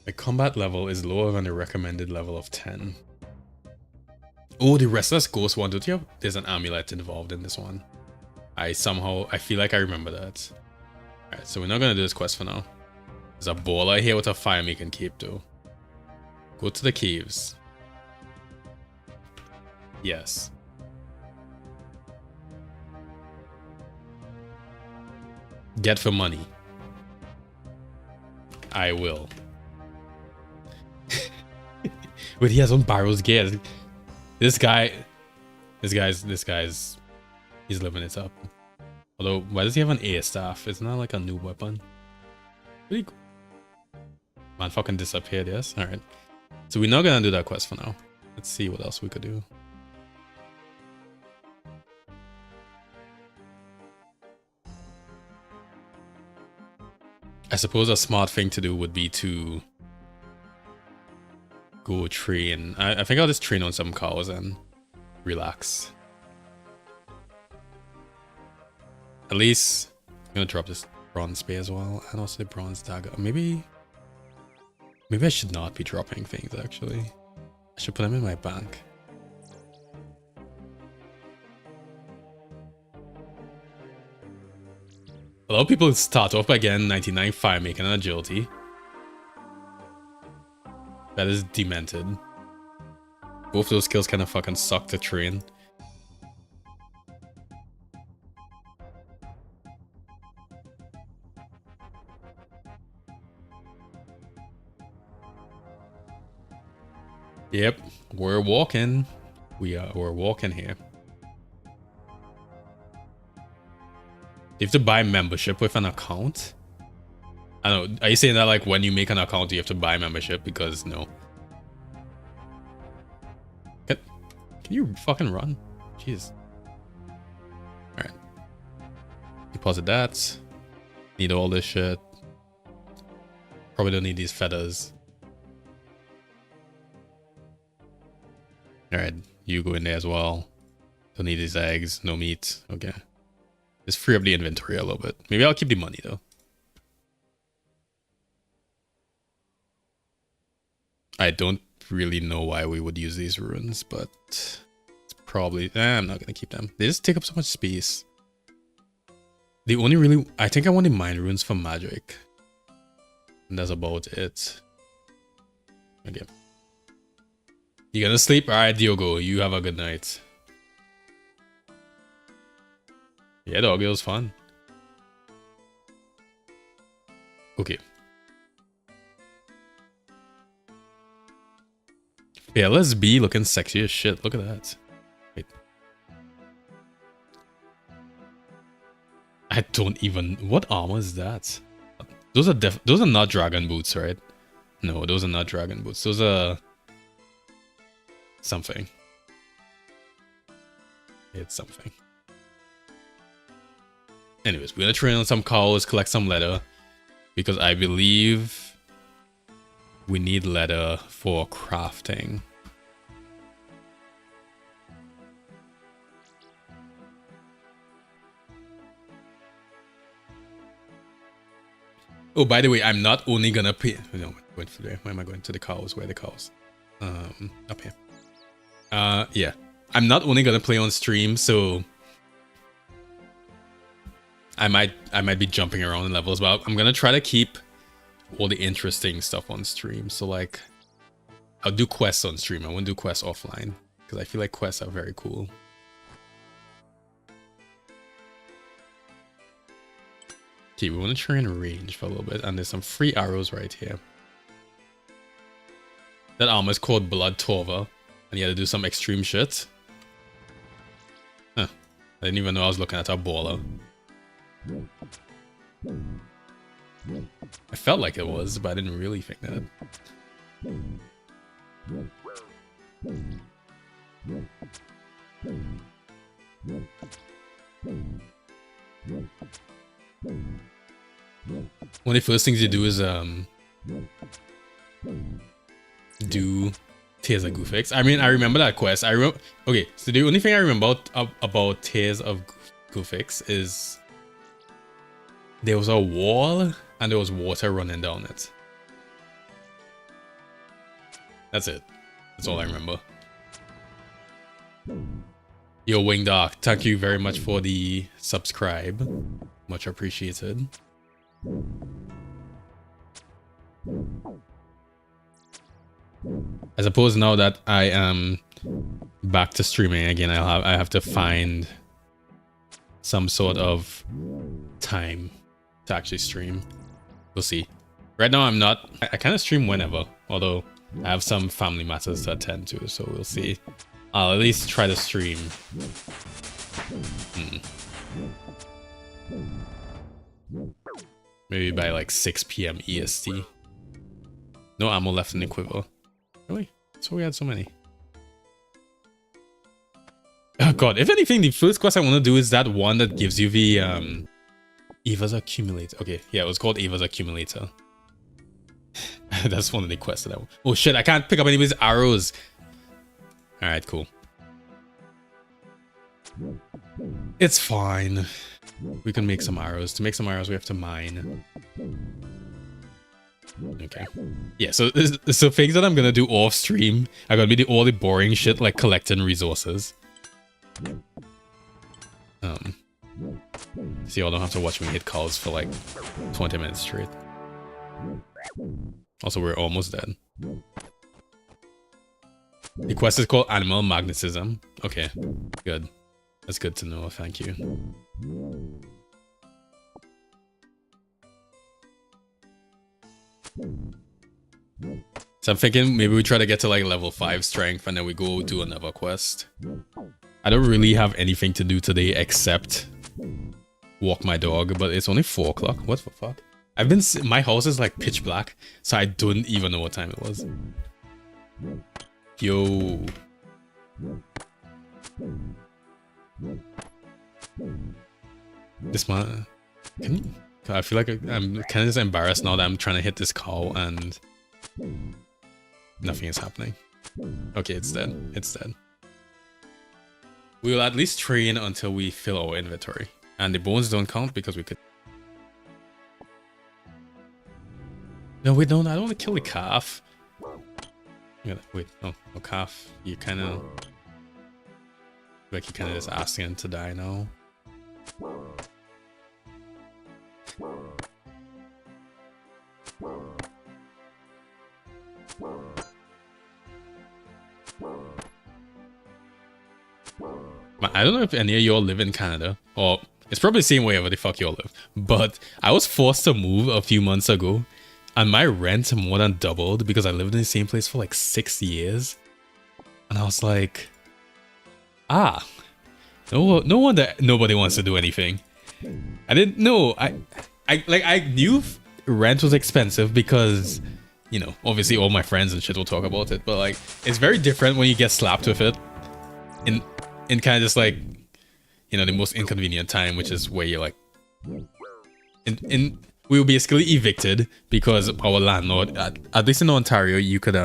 My combat level is lower than the recommended level of 10. Oh, the Restless Ghost one, don't you have? There's an amulet involved in this one. I feel like I remember that. Alright, so we're not gonna do this quest for now. There's a baller here with a fire making cape though. Go to the caves. Yes. Get for money. I will. Wait, he has on barrels gear. This guy's he's living it up. Although, why does he have an air staff? Isn't that like a new weapon? Really cool. Man fucking disappeared, yes? Alright. So we're not gonna do that quest for now. Let's see what else we could do. I suppose a smart thing to do would be to go train. I think I'll just train on some cows and relax. At least I'm gonna drop this bronze spear as well, and also the bronze dagger. Maybe I should not be dropping things actually. I should put them in my bank. A lot of people start off by getting 99 fire making and agility. That is demented. Both those skills kind of fucking suck to train. Yep, we're walking. We're walking here. You have to buy membership with an account? I don't know. Are you saying that like when you make an account you have to buy membership? Because no. Can you fucking run? Jeez. Alright. Deposit that. Need all this shit. Probably don't need these feathers. Alright, you go in there as well. Don't need these eggs, no meat. Okay. Just free up the inventory a little bit. Maybe I'll keep the money though. I don't really know why we would use these runes, but it's probably... I'm not gonna keep them. They just take up so much space. The only really... I think I want the mind runes for magic. And that's about it. Okay. You gonna sleep? Alright, Diogo. You have a good night. Yeah, dog, it was fun. Okay. Yeah, let's be looking sexy as shit. Look at that. Wait. I don't even... What armor is that? Those are not dragon boots, right? No, those are not dragon boots. Those are... something. It's something. Anyways, we're gonna train on some cows, collect some leather. Because I believe we need leather for crafting. Oh, by the way, I'm not only gonna play. No, going for there. Why am I going to the cows? Where are the cows? Up here. Yeah. I'm not only gonna play on stream, so I might be jumping around in levels, but I'm gonna try to keep all the interesting stuff on stream. So like, I'll do quests on stream. I won't do quests offline because I feel like quests are very cool. Okay, we want to try and range for a little bit, and there's some free arrows right here. That armor is called Blood Torva, and you had to do some extreme shit. Huh. I didn't even know I was looking at a baller. I felt like it was, but I didn't really think that. One of the first things you do is do Tears of Goofix. I mean, I remember that quest. Okay, so the only thing I remember about Tears of Goofix is there was a wall and there was water running down it. That's it. That's all I remember. Yo, Wing Dark, thank you very much for the subscribe. Much appreciated. I suppose now that I am back to streaming again, I have to find some sort of time to actually stream. We'll see. Right now I'm not. I kind of stream whenever, although I have some family matters to attend to, so we'll see. I'll at least try to stream. Maybe by like 6 p.m. EST. No ammo left in the quiver. Really? So we had so many. Oh god, if anything, the first quest I want to do is that one that gives you the Eva's Accumulator. Okay, yeah, it was called Eva's Accumulator. That's one of the quests that I want. Oh shit, I can't pick up any of his arrows. Alright, cool. It's fine. We can make some arrows. To make some arrows, we have to mine. Okay. Yeah, so things that I'm gonna do off stream are gonna be all the boring shit like collecting resources. So y'all don't have to watch me hit calls for like 20 minutes straight. Also, we're almost dead. The quest is called Animal Magnetism. Okay, good. That's good to know, thank you. So I'm thinking maybe we try to get to like level 5 strength and then we go do another quest. I don't really have anything to do today except walk my dog, but it's only 4 o'clock. What the fuck? My house is like pitch black, so I don't even know what time it was. Yo. This man, I feel like I'm kind of just embarrassed now that I'm trying to hit this cow and nothing is happening. Okay, it's dead. It's dead. We will at least train until we fill our inventory. And the bones don't count because we could... No, we don't. I don't want to kill the calf. Wait, no calf. You kind of... Like you kind of just asking him to die now. I don't know if any of y'all live in Canada, or it's probably the same way wherever the fuck y'all live, but I was forced to move a few months ago and my rent more than doubled because I lived in the same place for like 6 years. And I was like, no wonder nobody wants to do anything. I didn't know. I knew rent was expensive because, you know, obviously all my friends and shit will talk about it, but like it's very different when you get slapped with it in kind of just like, you know, the most inconvenient time, which is where you're like, we were basically evicted because our landlord, at least in Ontario, you could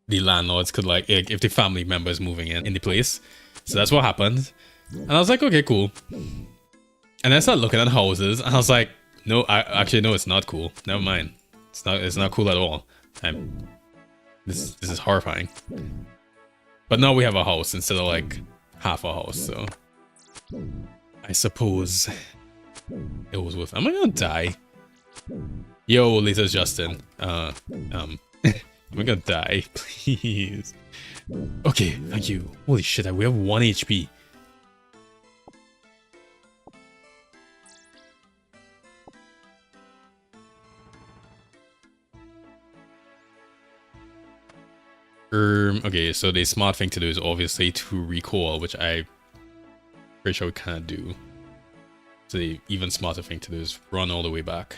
the landlords could like, if the family member is moving in the place. So that's what happened. And I was like, okay, cool. And I started looking at houses, and I was like, no, actually no, it's not cool. Never mind. It's not cool at all. This is horrifying. But now we have a house instead of like half a house, so I suppose it was worth. Am I gonna die? Yo, Lisa Justin. I'm gonna die, please. Okay, thank you. Holy shit, we have 1 HP. Okay, so the smart thing to do is obviously to recoil, which I pretty sure we can't do. So the even smarter thing to do is run all the way back.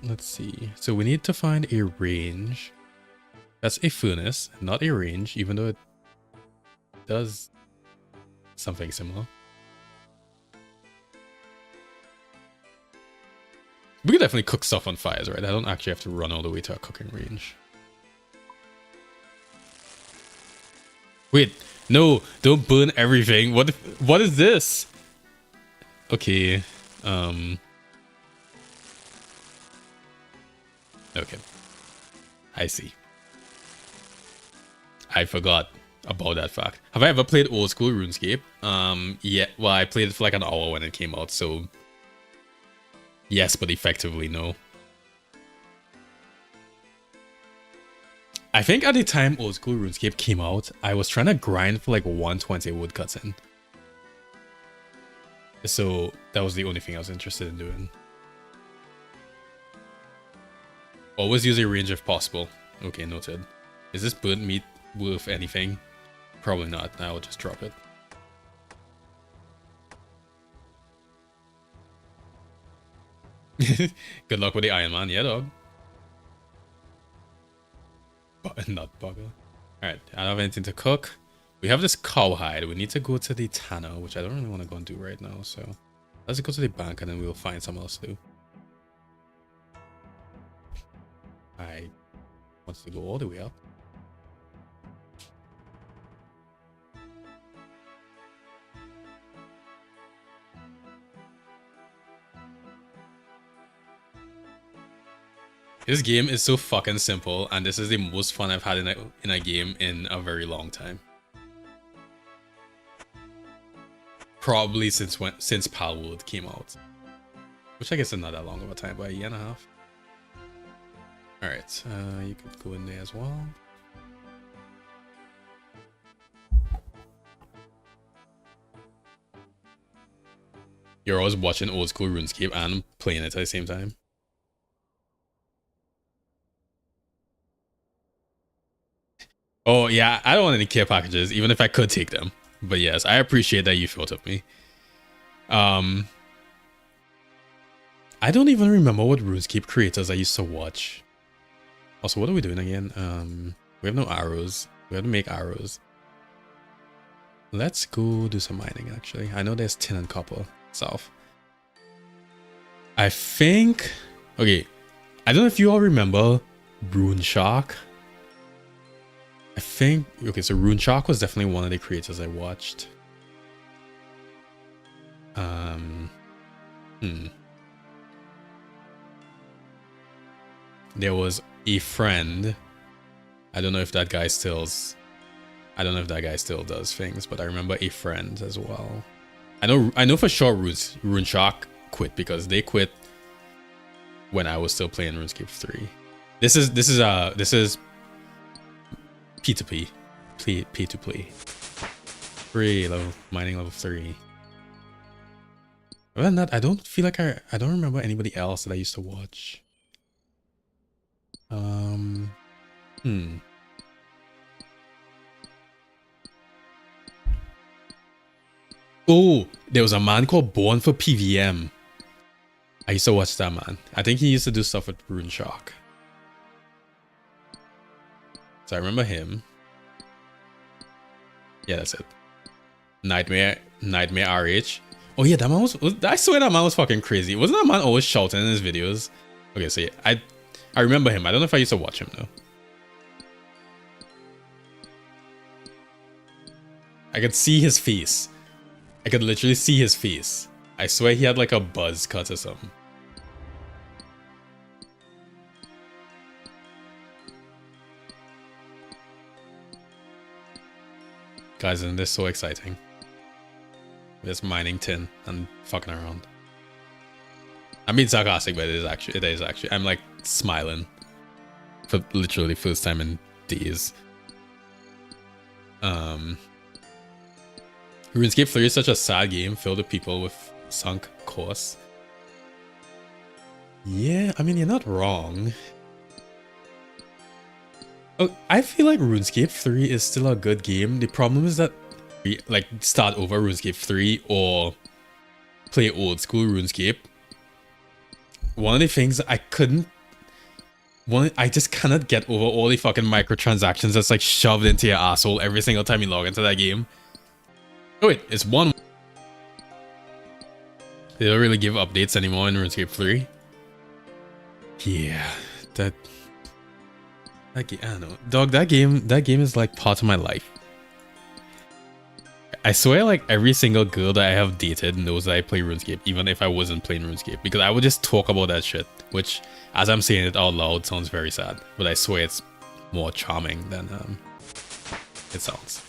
Let's see. So we need to find a range. That's a furnace, not a range, even though it does something similar. We could definitely cook stuff on fires, right? I don't actually have to run all the way to a cooking range. Wait, no, don't burn everything. What is this? Okay, okay. I see. I forgot about that fact. Have I ever played old school RuneScape? Yeah, well, I played it for like an hour when it came out, so yes, but effectively no. I think at the time old school RuneScape came out, I was trying to grind for like 120 woodcuts in. So that was the only thing I was interested in doing. Always use a range if possible. Okay, noted. Is this burnt meat worth anything? Probably not. I'll just drop it. Good luck with the Iron Man. Yeah, dog. Not bugger. Alright, I don't have anything to cook. We have this cowhide. We need to go to the tanner, which I don't really want to go and do right now. So let's go to the bank and then we'll find something else to do. I want to go all the way up. This game is so fucking simple, and this is the most fun I've had in a game in a very long time. Probably since Palwood came out, which I guess is not that long of a time, but a year and a half. All right, you could go in there as well. You're always watching old school RuneScape and playing it at the same time. Oh yeah, I don't want any care packages, even if I could take them. But yes, I appreciate that you thought of me. I don't even remember what RuneScape creators I used to watch. Also, what are we doing again? We have no arrows. We have to make arrows. Let's go do some mining, actually. I know there's tin and copper south. I think... Okay, I don't know if you all remember Rune Shark. I think... Okay, so Rune Shark was definitely one of the creators I watched. There was a friend. I don't know if that guy still... I don't know if that guy still does things, but I remember a friend as well. I know for sure Rune Shark quit because they quit when I was still playing RuneScape 3. This is P2P. P2P. 3 level mining level 3. Other than that, I don't feel like I don't remember anybody else that I used to watch. Oh, there was a man called Born for PVM. I used to watch that man. I think he used to do stuff with Rune Shark. So I remember him. Yeah, that's it. Nightmare RH. Oh yeah, that man was I swear that man was fucking crazy. Wasn't that man always shouting in his videos? Okay, so yeah, I remember him. I don't know if I used to watch him though. I could see his face. I could literally see his face. I swear he had like a buzz cut or something. Guys, isn't this so exciting? Just mining tin and fucking around. I'm being sarcastic, but it is actually. I'm like smiling for literally first time in days. RuneScape 3 is such a sad game filled with people with sunk costs. Yeah, I mean, you're not wrong. Oh, I feel like RuneScape 3 is still a good game. The problem is that like start over RuneScape 3 or play old school RuneScape. One of the things I just cannot get over all the fucking microtransactions that's like shoved into your asshole every single time you log into that game. Oh wait, it's one. They don't really give updates anymore in RuneScape 3. Yeah, I don't know, dog. That game is like part of my life. I swear, like every single girl that I have dated knows that I play RuneScape, even if I wasn't playing RuneScape, because I would just talk about that shit. Which, as I'm saying it out loud, sounds very sad, but I swear it's more charming than it sounds.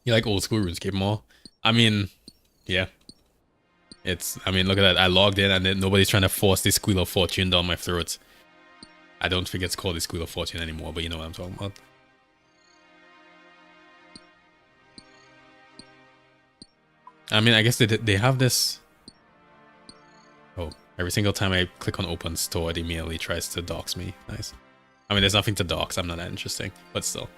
You like old school RuneScape more? I mean, yeah. I mean, look at that. I logged in and then nobody's trying to force the Squeal of Fortune down my throat. I don't think it's called the Squeal of Fortune anymore, but you know what I'm talking about. I mean, I guess they have this... Oh, every single time I click on open store, it immediately tries to dox me. Nice. I mean, there's nothing to dox. I'm not that interesting, but still.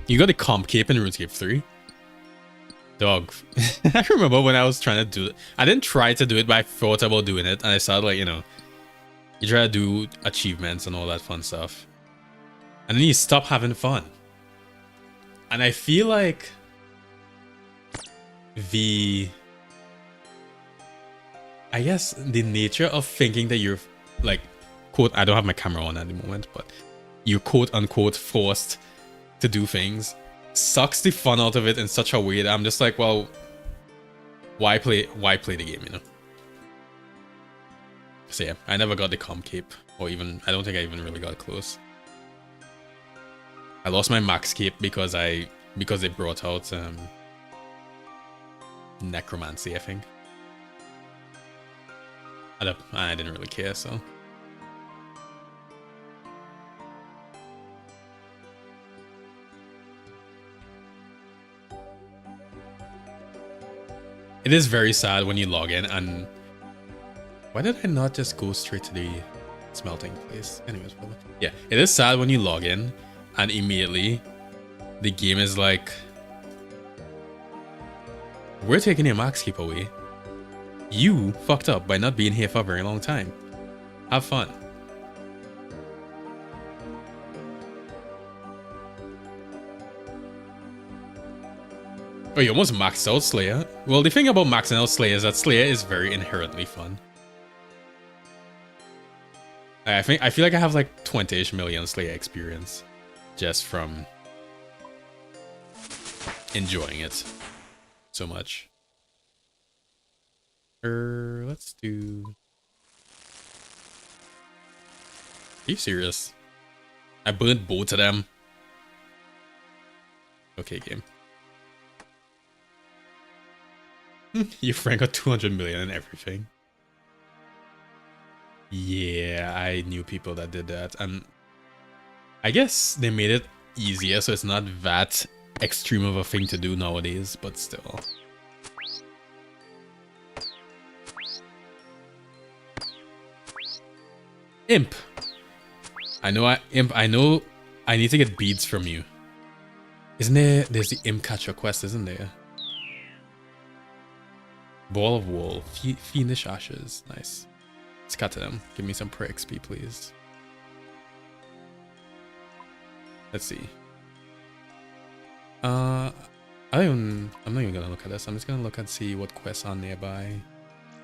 You got the comp cape in RuneScape 3? Dog. I remember when I was trying to do it. I didn't try to do it, but I thought about doing it. And I started like, you know, you try to do achievements and all that fun stuff. And then you stop having fun. And I feel like I guess the nature of thinking that you're like, quote, I don't have my camera on at the moment, but you're quote unquote forced to do things sucks the fun out of it in such a way that I'm just like, well, why play the game, you know? So yeah, I never got the comp cape, or even I don't think I even really got close. I lost my max cape because they brought out necromancy, I think. I didn't really care, so. It is very sad when you log in and... Why did I not just go straight to the smelting place? Anyways, yeah, it is sad when you log in and immediately the game is like, we're taking your max keep away. You fucked up by not being here for a very long time. Have fun. Oh, you almost maxed out Slayer? Well, the thing about maxing out Slayer is that Slayer is very inherently fun. I feel like I have like 20-ish million Slayer experience just from enjoying it so much. Let's do... Are you serious? I burned both of them. Okay, game. You Frank got 200 million and everything. Yeah, I knew people that did that, and I guess they made it easier, so it's not that extreme of a thing to do nowadays, but still. Imp. I know I need to get beads from you. Isn't there? There's the imp catcher quest, isn't there? Ball of wool, fiendish ashes. Nice. Scatter them. Give me some prayer XP, please. Let's see. I'm not even gonna look at this. I'm just gonna look and see what quests are nearby.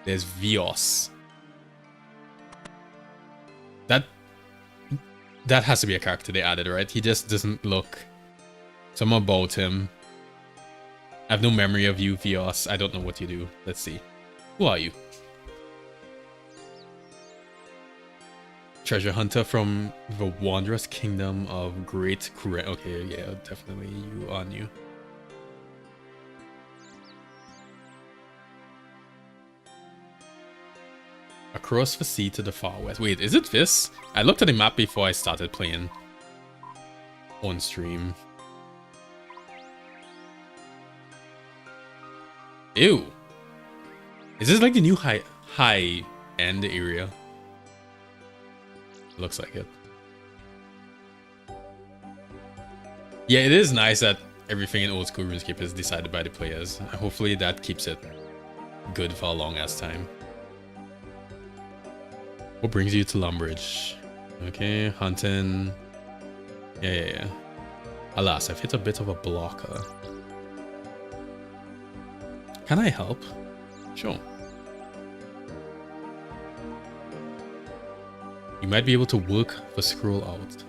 There's Vios. That has to be a character they added, right? He just doesn't look. Something about him. I have no memory of you, Vios. I don't know what you do. Let's see. Who are you? Treasure hunter from the wondrous kingdom of Great Kure. Okay, yeah, definitely you are new. Across the sea to the far west. Wait, is it this? I looked at the map before I started playing on stream. Ew. Is this like the new high end area? Looks like it. Yeah, it is nice that everything in old school RuneScape is decided by the players. Hopefully that keeps it good for a long ass time. What brings you to Lumbridge? Okay, hunting. Yeah. Alas, I've hit a bit of a blocker. Can I help? Sure. You might be able to work the scroll out.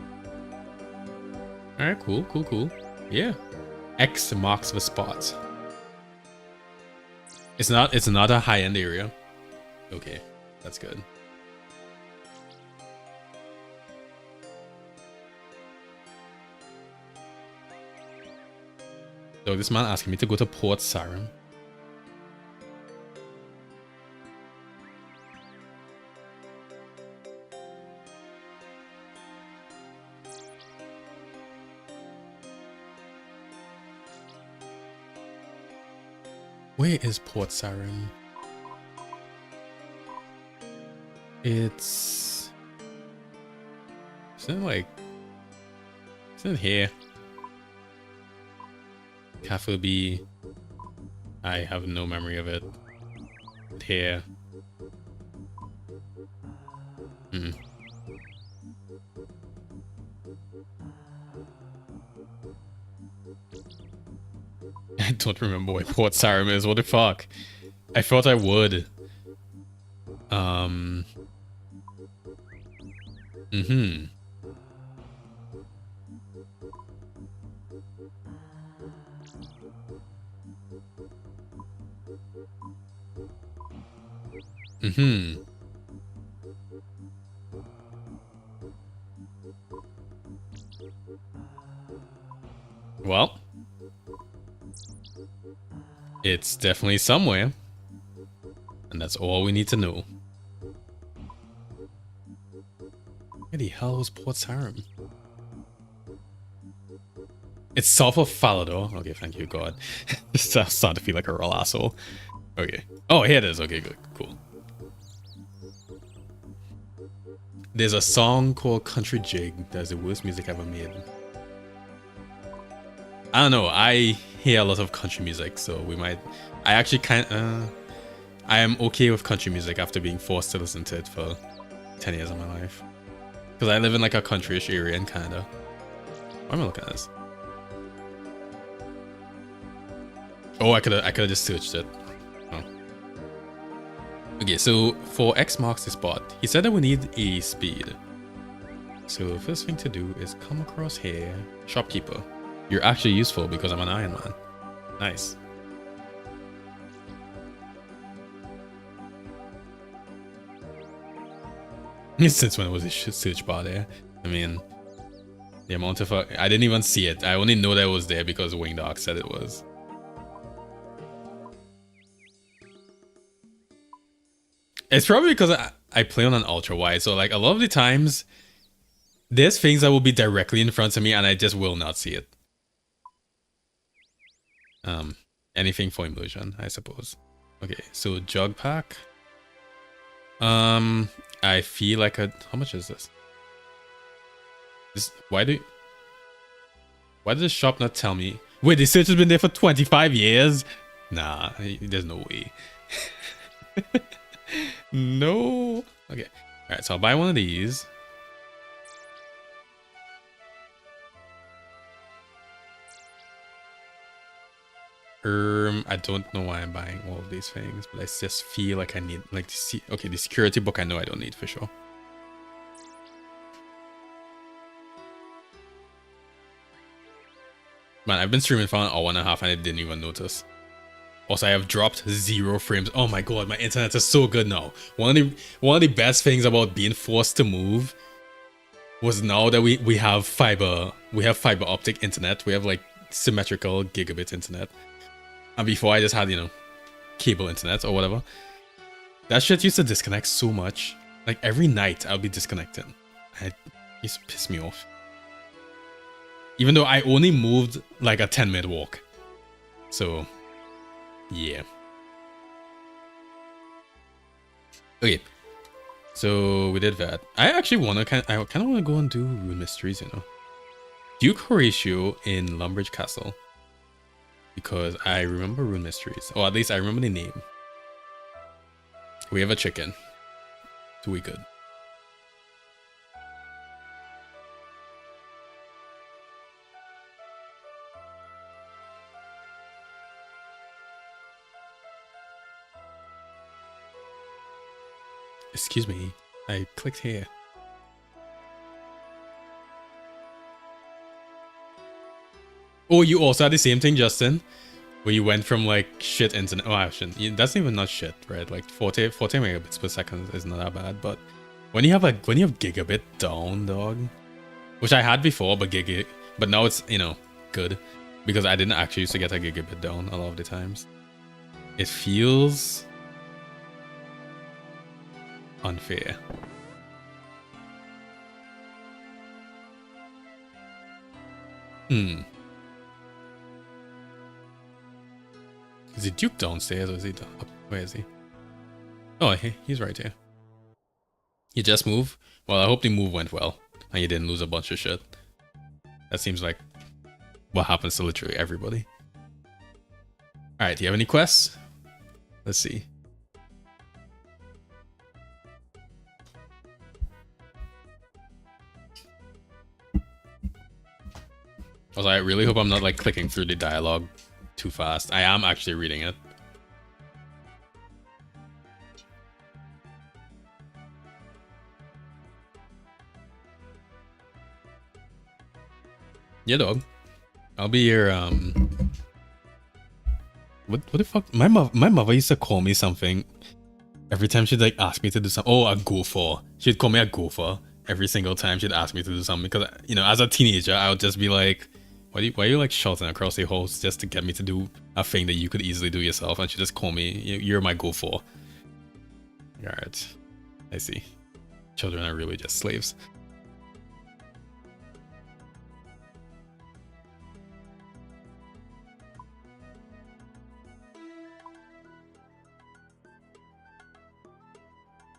Alright, cool. Yeah. X marks the spot. It's not a high-end area. Okay, that's good. So this man asking me to go to Port Sarim. Where is Port Sarim? Isn't it here? Cafe B. I have no memory of it. Here. I don't remember where Port Sarim is. What the fuck? I thought I would. Well, it's definitely somewhere, and that's all we need to know. Where the hell was Port Sarim? It's south of Falador. Okay, thank you, God. This starting to feel like a real asshole. Okay. Oh, here it is. Okay, good. Cool. There's a song called Country Jig that's the worst music ever made. I don't know. I hear a lot of country music, so we might... I actually I am okay with country music after being forced to listen to it for 10 years of my life. Because I live in like a countryish area in Canada. Why am I looking at this? Oh, I could have just searched it. Oh. Okay, so for X marks the spot, he said that we need a speed. So first thing to do is come across here. Shopkeeper. You're actually useful because I'm an Iron Man. Nice. Since when was a search bar there? I mean, the amount of... I didn't even see it. I only know that it was there because Wingdark said it was. It's probably because I play on an ultra wide, so like a lot of the times there's things that will be directly in front of me and I just will not see it. Anything for immersion, I suppose. Okay, so jug pack. I feel like how much is this? Why do Why does the shop not tell me? Wait, this search has been there for 25 years? Nah, there's no way. No. Okay. Alright, so I'll buy one of these. I don't know why I'm buying all of these things, but I just feel like I need, like, okay, the security book I know I don't need for sure. Man, I've been streaming for an hour and a half and I didn't even notice. Also, I have dropped 0 frames. Oh my god, my internet is so good now. One of the best things about being forced to move was now that we have fiber optic internet. We have like symmetrical gigabit internet. And before I just had, you know, cable internet or whatever. That shit used to disconnect so much. Like every night I'll be disconnecting. It used to piss me off. Even though I only moved like a 10-minute walk. So, yeah. Okay. So we did that. I actually want to I kind of want to go and do Rune Mysteries, you know. Duke Horatio in Lumbridge Castle. Because I remember Rune Mysteries. Or at least I remember the name. We have a chicken. So we good. Excuse me. I clicked here. Oh, you also had the same thing, Justin? Where you went from like shit internet. Oh, I shouldn't. That's even not shit, right? Like 40 megabits per second is not that bad. But when you have gigabit down, dog, which I had before, but now it's, you know, good because I didn't actually used to get a gigabit down a lot of the times. It feels unfair. Is the Duke downstairs or is he up? Where is he? Oh, he's right here. You just moved? Well, I hope the move went well and you didn't lose a bunch of shit. That seems like what happens to literally everybody. Alright, do you have any quests? Let's see. Also, I really hope I'm not like clicking through the dialogue too fast. I am actually reading it. Yeah, dog. I'll be your What the fuck? My mother used to call me something every time she'd like ask me to do something. Oh, a gopher. She'd call me a gopher every single time she'd ask me to do something because, you know, as a teenager, I would just be like, why are you like shouting across the house just to get me to do a thing that you could easily do yourself? And she just call me, you're my gopher. Alright, I see. Children are really just slaves.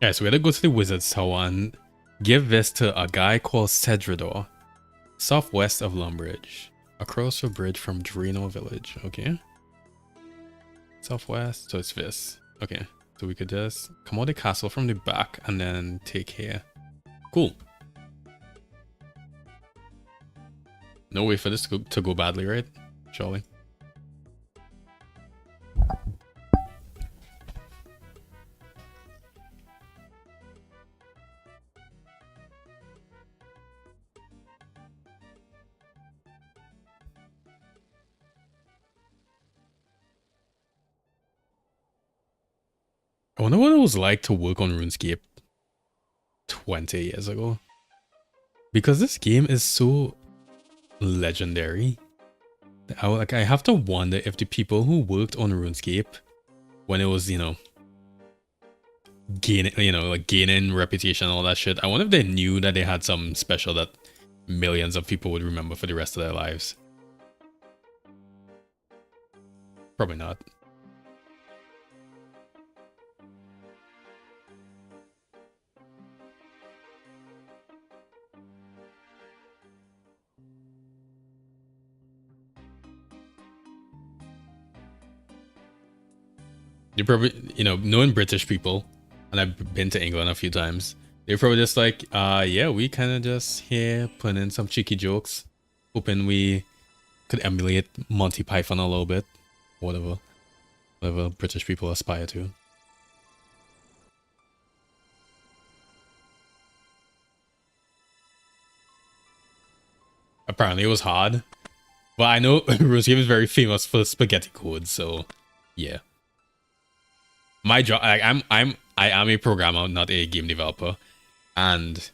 Yeah, so we gotta go to the Wizard's Tower and give this to a guy called Cedrador, southwest of Lumbridge, across a bridge from Drano Village. Okay. Southwest, so it's this. Okay, so we could just come out of the castle from the back and then take here. Cool. No way for this to go badly, right? Surely. I wonder what it was like to work on RuneScape 20 years ago. Because this game is so legendary. I have to wonder if the people who worked on RuneScape when it was, you know, gaining reputation and all that shit, I wonder if they knew that they had something special that millions of people would remember for the rest of their lives. Probably not. You probably, you know, knowing British people, and I've been to England a few times, they're probably just like, yeah, we kind of just here putting in some cheeky jokes, hoping we could emulate Monty Python a little bit, whatever British people aspire to. Apparently it was hard, but I know Runescape is very famous for spaghetti code, so yeah. My job, I am a programmer, not a game developer, and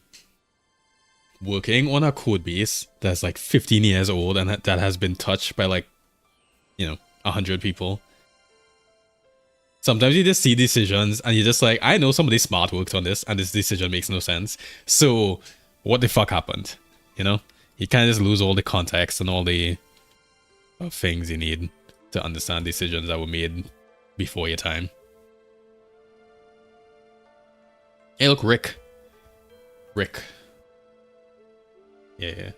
working on a code base that's like 15 years old and that has been touched by like, you know, 100 people. Sometimes you just see decisions and you're just like, I know somebody smart worked on this and this decision makes no sense. So what the fuck happened? You know? You kind of just lose all the context and all the things you need to understand decisions that were made before your time. Hey, look, Rick. Yeah.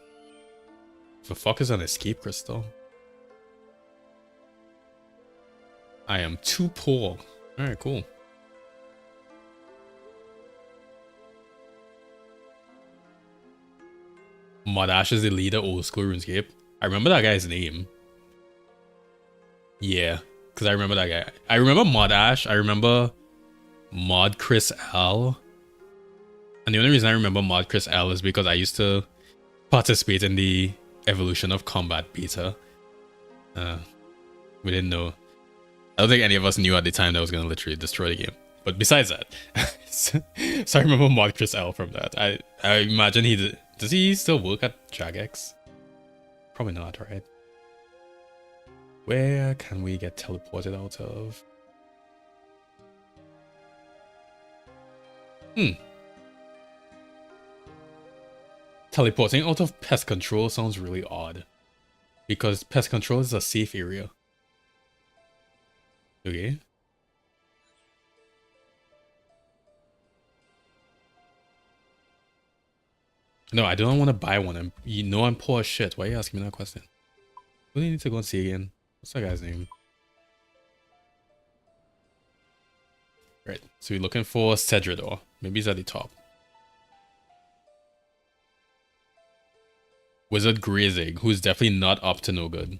The fuck is an escape crystal? I am too poor. Alright, cool. Modash is the leader of old school RuneScape. I remember that guy's name. Yeah, because I remember that guy. I remember Modash. I remember Mod Chris L. And the only reason I remember Mod Chris L is because I used to participate in the evolution of combat beta. We didn't know. I don't think any of us knew at the time that was going to literally destroy the game. But besides that, so I remember Mod Chris L from that. I imagine does he still work at Jagex? Probably not, right? Where can we get teleported out of? Teleporting out of pest control sounds really odd. Because pest control is a safe area. Okay. No, I don't want to buy one. You know I'm poor as shit. Why are you asking me that question? Who do you need to go and see again? What's that guy's name? Right. So we're looking for Cedrador. Maybe he's at the top. Wizard Grazing, who's definitely not up to no good.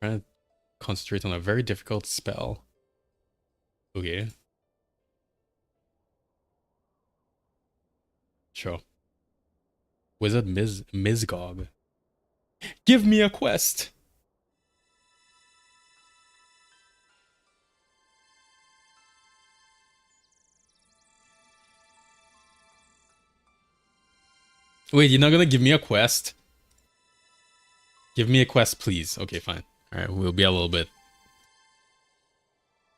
Trying to concentrate on a very difficult spell. Okay. Sure. Wizard Mizgog. Give me a quest! Wait, you're not gonna give me a quest? Give me a quest, please. Okay, fine. Alright, we'll be a little bit.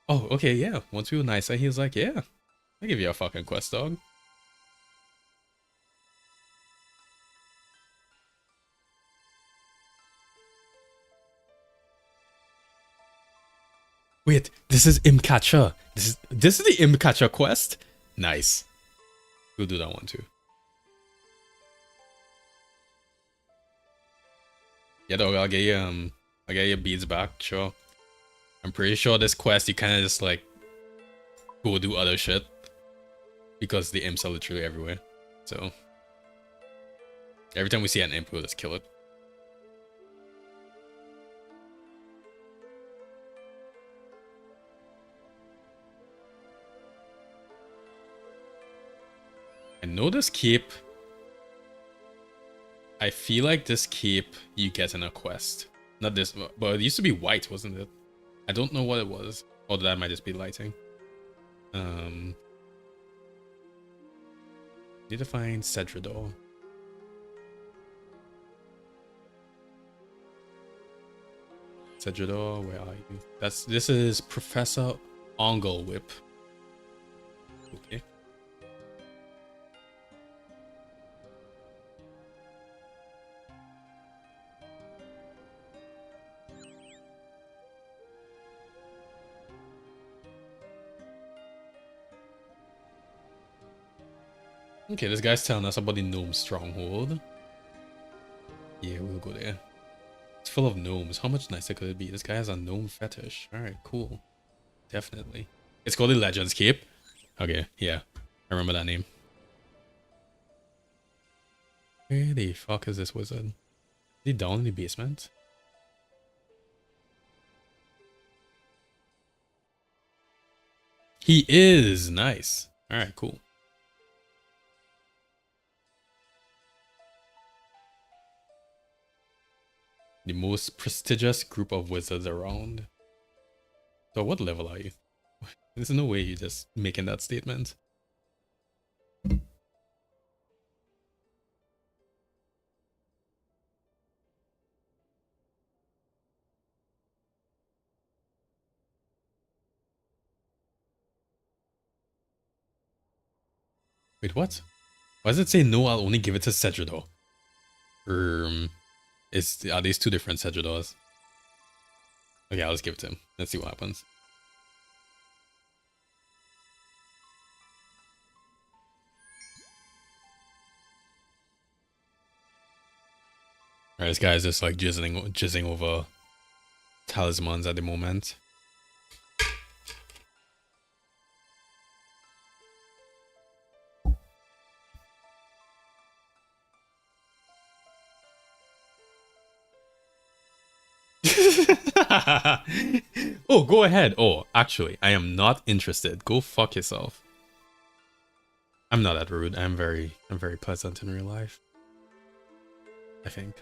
Oh, okay, yeah. Once we were nicer, he was like, yeah, I'll give you a fucking quest, dog. Wait, this is Imcatcher. This is the Imcatcher quest? Nice. We'll do that one too. Yeah, dog, I'll get your beads back, sure. I'm pretty sure this quest you kinda just like go do other shit. Because the imps are literally everywhere. So every time we see an imp, we'll just kill it. I know this keep. I feel like this keep you get in a quest. Not this, but it used to be white, wasn't it? I don't know what it was. Or that might just be lighting. Need to find Cedrador. Cedrador, where are you? This is Professor Onglewhip. Okay. Okay, this guy's telling us about the Gnome Stronghold. Yeah, we'll go there. It's full of gnomes. How much nicer could it be? This guy has a gnome fetish. Alright, cool. Definitely. It's called the Legendscape. Okay, yeah. I remember that name. Where the fuck is this wizard? Is he down in the basement? He is! Nice. Alright, cool. The most prestigious group of wizards around. So what level are you? There's no way you're just making that statement. Wait, what? Why does it say no, I'll only give it to Cedrador? Are these two different Cedradors? Okay, I'll just give it to him. Let's see what happens. Alright, this guy is just like jizzing over talismans at the moment. Oh, go ahead. Oh, actually, I am not interested. Go fuck yourself. I'm not that rude. I'm very pleasant in real life, I think.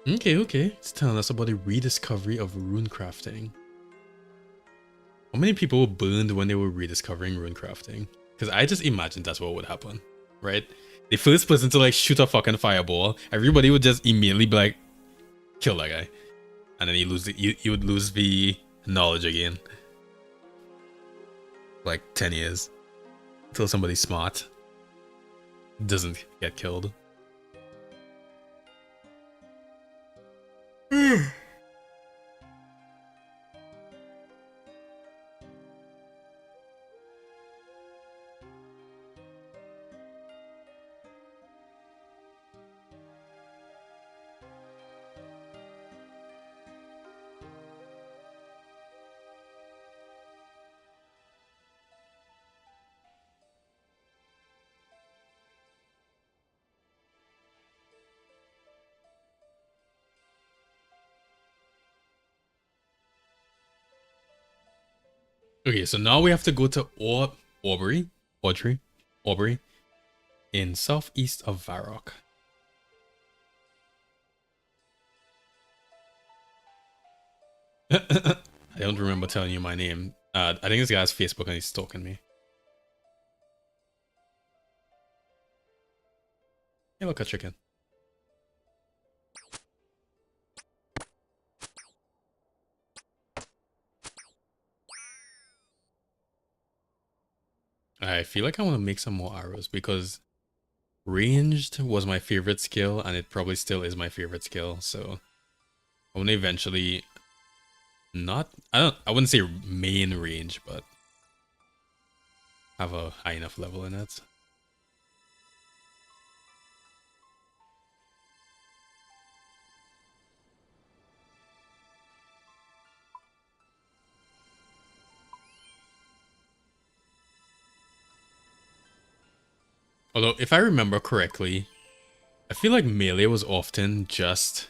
Okay. It's telling us about the rediscovery of rune crafting. How many people were burned when they were rediscovering rune crafting? Because I just imagined that's what would happen, right? The first person to like shoot a fucking fireball, everybody would just immediately be like, kill that guy. And then you would lose the knowledge again. Like 10 years. Until somebody smart doesn't get killed. Okay, so now we have to go to Aubrey in southeast of Varrock. I don't remember telling you my name. I think this guy has Facebook and he's stalking me. Hey, look, a chicken. I feel like I want to make some more arrows because ranged was my favorite skill and it probably still is my favorite skill. So I want to eventually I wouldn't say main range, but have a high enough level in it. Although, if I remember correctly, I feel like melee was often just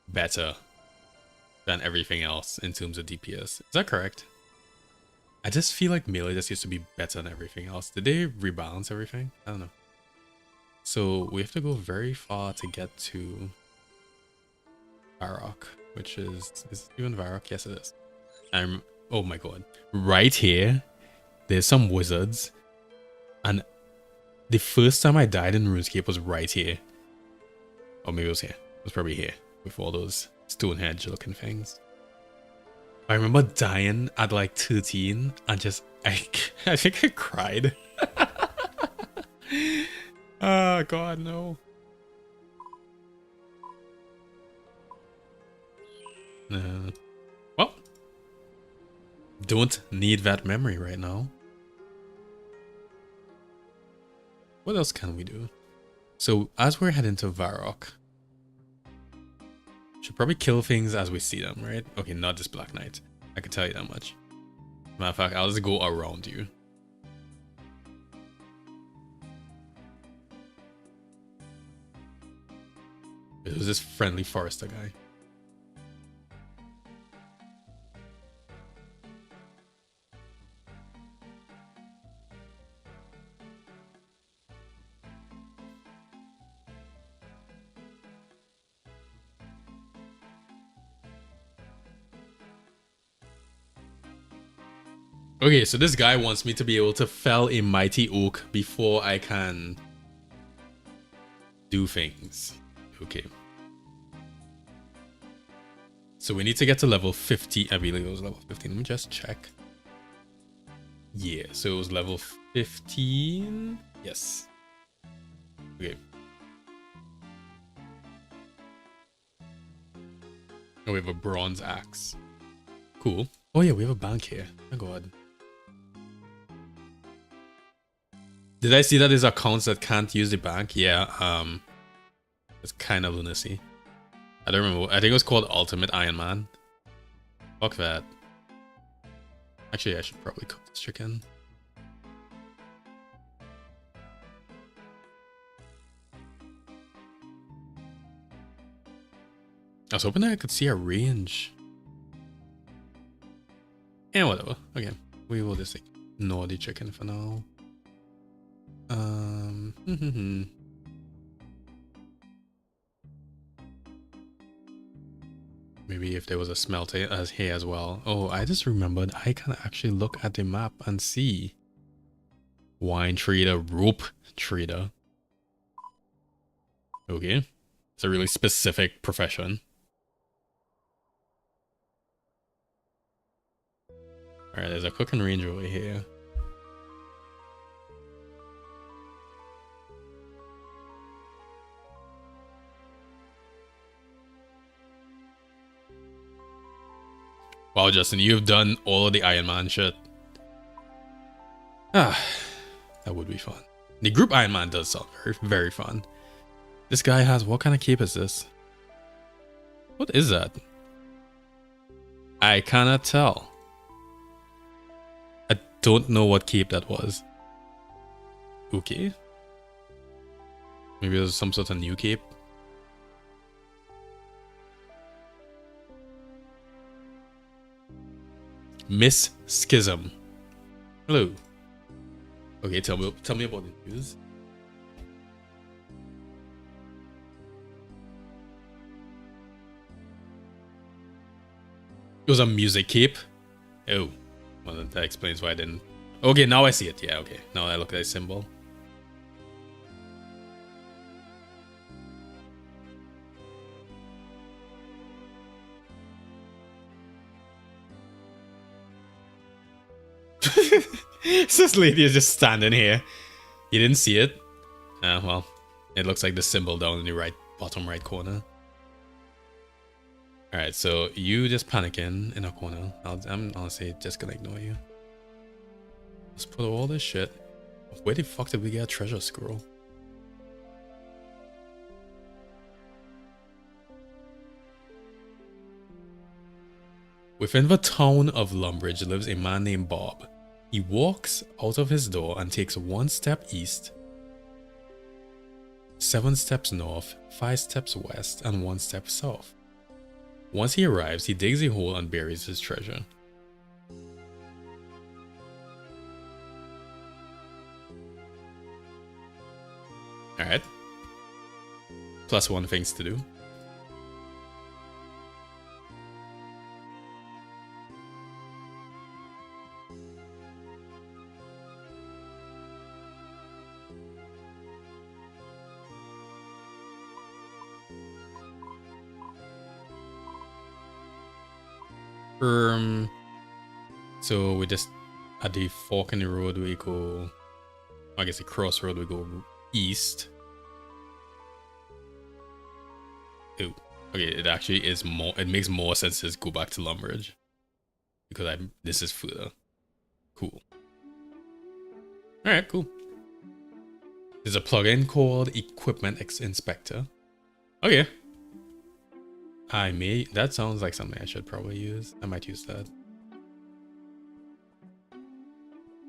better than everything else in terms of DPS. Is that correct? I just feel like melee just used to be better than everything else. Did they rebalance everything? I don't know. So we have to go very far to get to Varrock, which is it even Varrock? Yes, it is. Oh my god. Right here, there's some wizards, and the first time I died in RuneScape was right here. Or maybe it was here. It was probably here with all those Stonehenge looking things. I remember dying at like 13 and just I think I cried. Ah, God, no. Well, don't need that memory right now. What else can we do? So, as we're heading to Varrock, should probably kill things as we see them, right? Okay, not this Black Knight. I can tell you that much. Matter of fact, I'll just go around you. It was this friendly Forester guy. Okay, so this guy wants me to be able to fell a mighty oak before I can do things. Okay. So we need to get to level 50. I believe it was level 15. Let me just check. Yeah, so it was level 15. Yes. Okay. Oh, we have a bronze axe. Cool. Oh yeah, we have a bank here. Oh my god. Did I see that there's accounts that can't use the bank? Yeah, it's kind of lunacy. I don't remember. I think it was called Ultimate Iron Man. Fuck that. Actually, I should probably cook this chicken. I was hoping that I could see a range. Yeah, whatever. Okay, we will just ignore the chicken for now. Maybe if there was a smelter as here as well. Oh, I just remembered I can actually look at the map and see. Wine trader, rope trader. Okay. It's a really specific profession. Alright, there's a cooking range over here. Wow, Justin, you've done all of the Iron Man shit. Ah, that would be fun. The group Iron Man does sound very, very fun. This guy has, what kind of cape is this? What is that? I cannot tell. I don't know what cape that was. Okay. Maybe it was some sort of new cape. Miss Schism. Hello. Okay, tell me about the news. It was a music cape. Oh, well, that explains why I didn't. Okay, now I see it. Yeah, okay. Now I look at the symbol. This lady is just standing here. You didn't see it? Well, it looks like the symbol down in the bottom right corner. Alright, so you just panicking in a corner. I'm honestly just gonna ignore you. Let's put all this shit. Where the fuck did we get a treasure scroll? Within the town of Lumbridge lives a man named Bob. He walks out of his door and takes 1 step east, 7 steps north, 5 steps west, and 1 step south. Once he arrives, he digs a hole and buries his treasure. Alright. +1 things to do. So we just at the fork in the road we go. I guess the crossroad we go east. Ooh, okay, it actually is more. It makes more sense to just go back to Lumbridge because this is further. Cool. All right, cool. There's a plugin called Equipment Inspector. Okay. That sounds like something I should probably use. I might use that.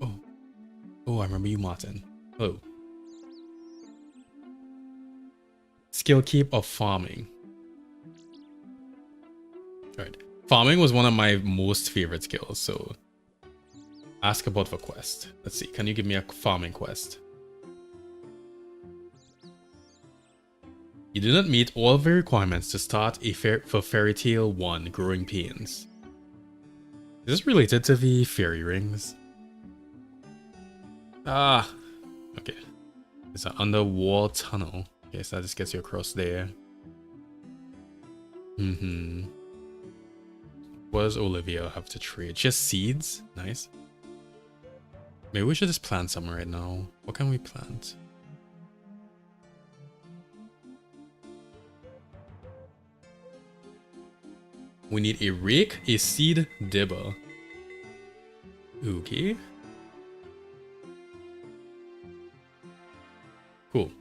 Oh, I remember you, Martin. Hello. Skill keep of farming. Alright. Farming was one of my most favorite skills, so ask about the quest. Let's see, can you give me a farming quest? You do not meet all the requirements to start for Fairy Tale 1 Growing Pains. Is this related to the fairy rings? Ah, okay. It's an underwall tunnel. Okay, so that just gets you across there. What does Olivia have to trade? Just seeds? Nice. Maybe we should just plant some right now. What can we plant? We need a rake, a seed dibber. Okay. Cool.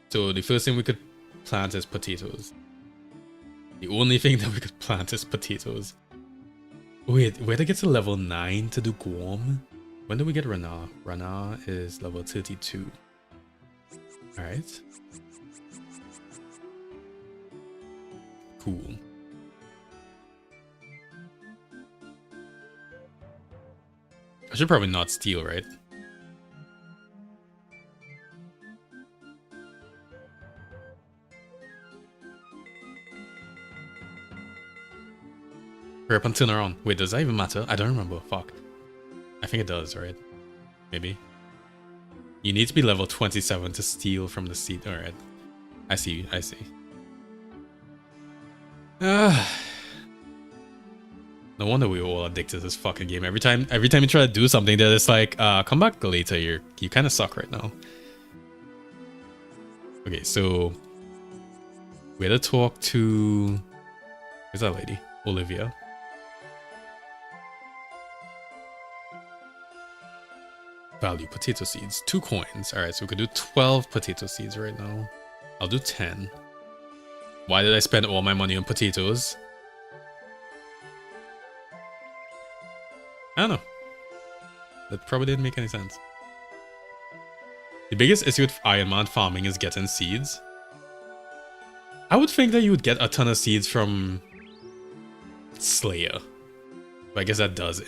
So the first thing we could plant is potatoes. The only thing that we could plant is potatoes. Wait, where to get to level 9 to do Guam? When do we get Rana? Rana is level 32. Alright. Cool. I should probably not steal, right? Hurry up and turn around. Wait, does that even matter? I don't remember. Fuck. I think it does, right? Maybe. You need to be level 27 to steal from the seed. Alright. I see. I see. No wonder we were all addicted to this fucking game. Every time you try to do something, they're just like, come back later. You kind of suck right now. Okay, so we had to talk to... Where's that lady? Olivia. Value potato seeds. 2 coins. Alright, so we could do 12 potato seeds right now. I'll do 10. Why did I spend all my money on potatoes? I don't know. That probably didn't make any sense. The biggest issue with Iron Man farming is getting seeds. I would think that you would get a ton of seeds from Slayer. But I guess that does,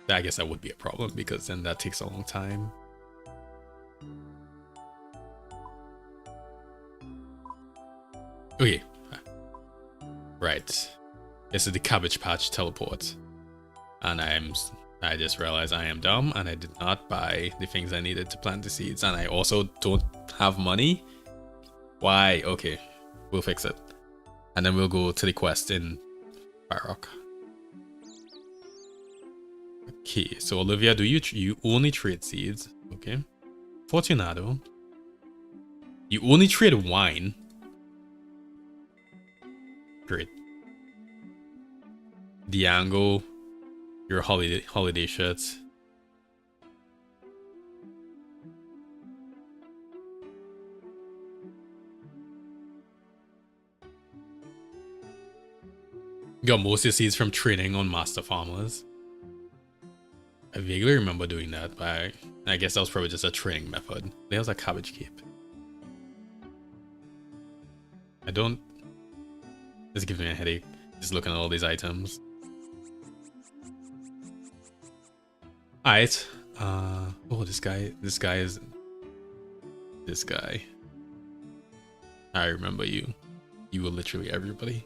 I guess that would be a problem because then that takes a long time. Okay. Right. This is the Cabbage Patch teleport. And I just realized I am dumb and I did not buy the things I needed to plant the seeds. And I also don't have money. Why? Okay. We'll fix it. And then we'll go to the quest in Barrock. Okay, so Olivia, you only trade seeds? Okay. Fortunado. You only trade wine. Great. Diango, your holiday shirts. You got most of your seeds from trading on master farmers. I vaguely remember doing that, but I guess that was probably just a training method. There's a cabbage cape. I don't... This gives me a headache, just looking at all these items. Alright. Oh, this guy is... This guy. I remember you. You were literally everybody.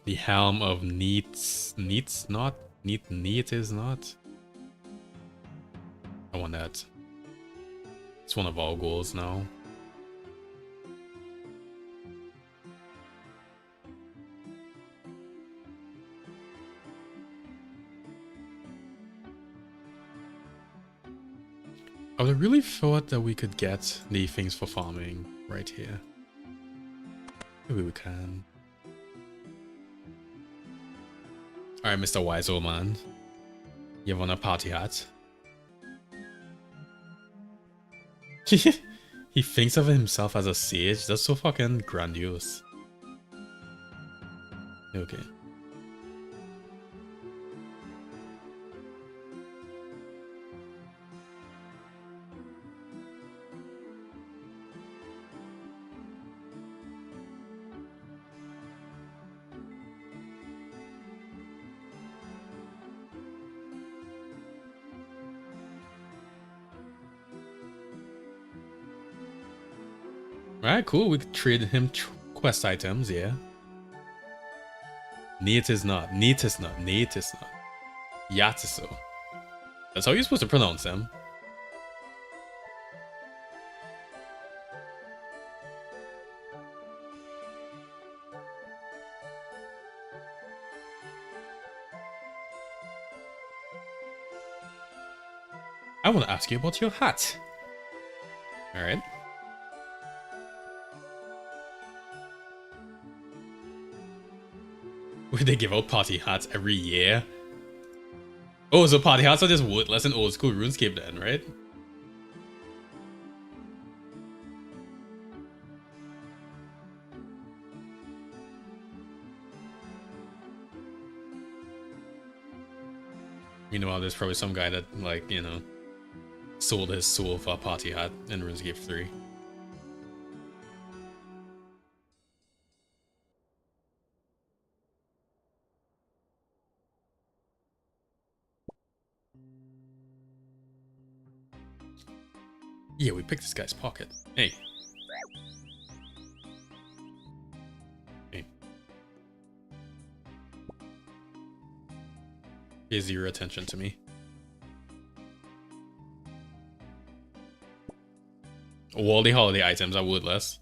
The Helm of Neat is not. I want that. It's one of our goals now. I would have really thought that we could get the things for farming right here. Maybe we can. Alright, Mr. Wise Old Man. You want a party hat? He thinks of himself as a sage. That's so fucking grandiose. Okay. Alright, cool. We could trade him quest items, yeah. Neat is not. Neat is not. Neat is not. Yatiso. That's how you're supposed to pronounce them. I want to ask you about your hat. Alright. Would they give out party hats every year? Oh, so party hats are just worthless in old school RuneScape then, right? Meanwhile, there's probably some guy that, like, you know, sold his soul for a party hat in RuneScape 3. Yeah, we picked this guy's pocket. Hey. Hey. Pay zero attention to me. All the holiday items are worthless.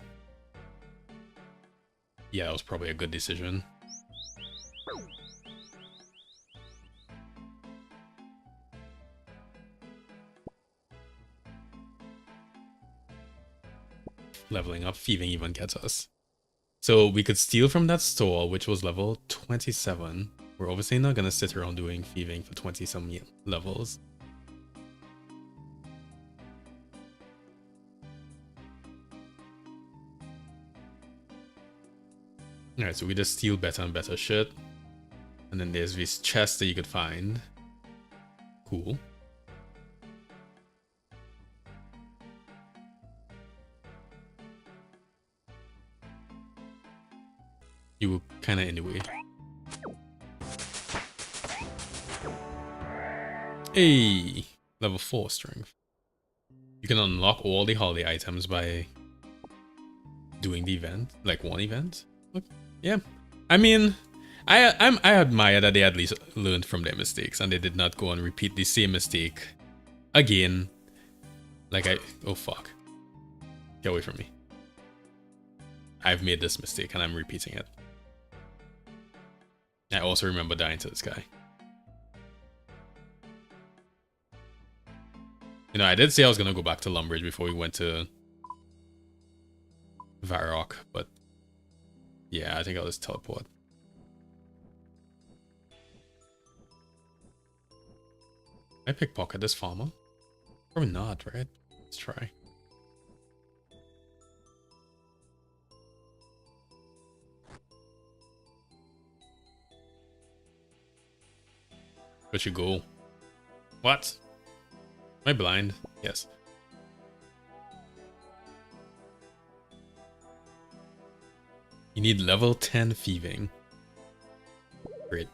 Yeah, that was probably a good decision. Leveling up, thieving even gets us. So we could steal from that store, which was level 27. We're obviously not gonna sit around doing thieving for 20 some levels. Alright, so we just steal better and better shit. And then there's these chests that you could find. Cool. You were kinda anyway. Hey! Level 4 strength. You can unlock all the holiday items by doing the event, like one event. Yeah, I mean, I admire that they at least learned from their mistakes and they did not go and repeat the same mistake again. Like oh fuck, get away from me. I've made this mistake and I'm repeating it. I also remember dying to this guy. You know, I did say I was gonna go back to Lumbridge before we went to Varrock, but yeah, I think I'll just teleport. I pickpocket this farmer? Probably not, right? Let's try. Where'd you go? What? Am I blind? Yes. You need level 10 thieving. Great.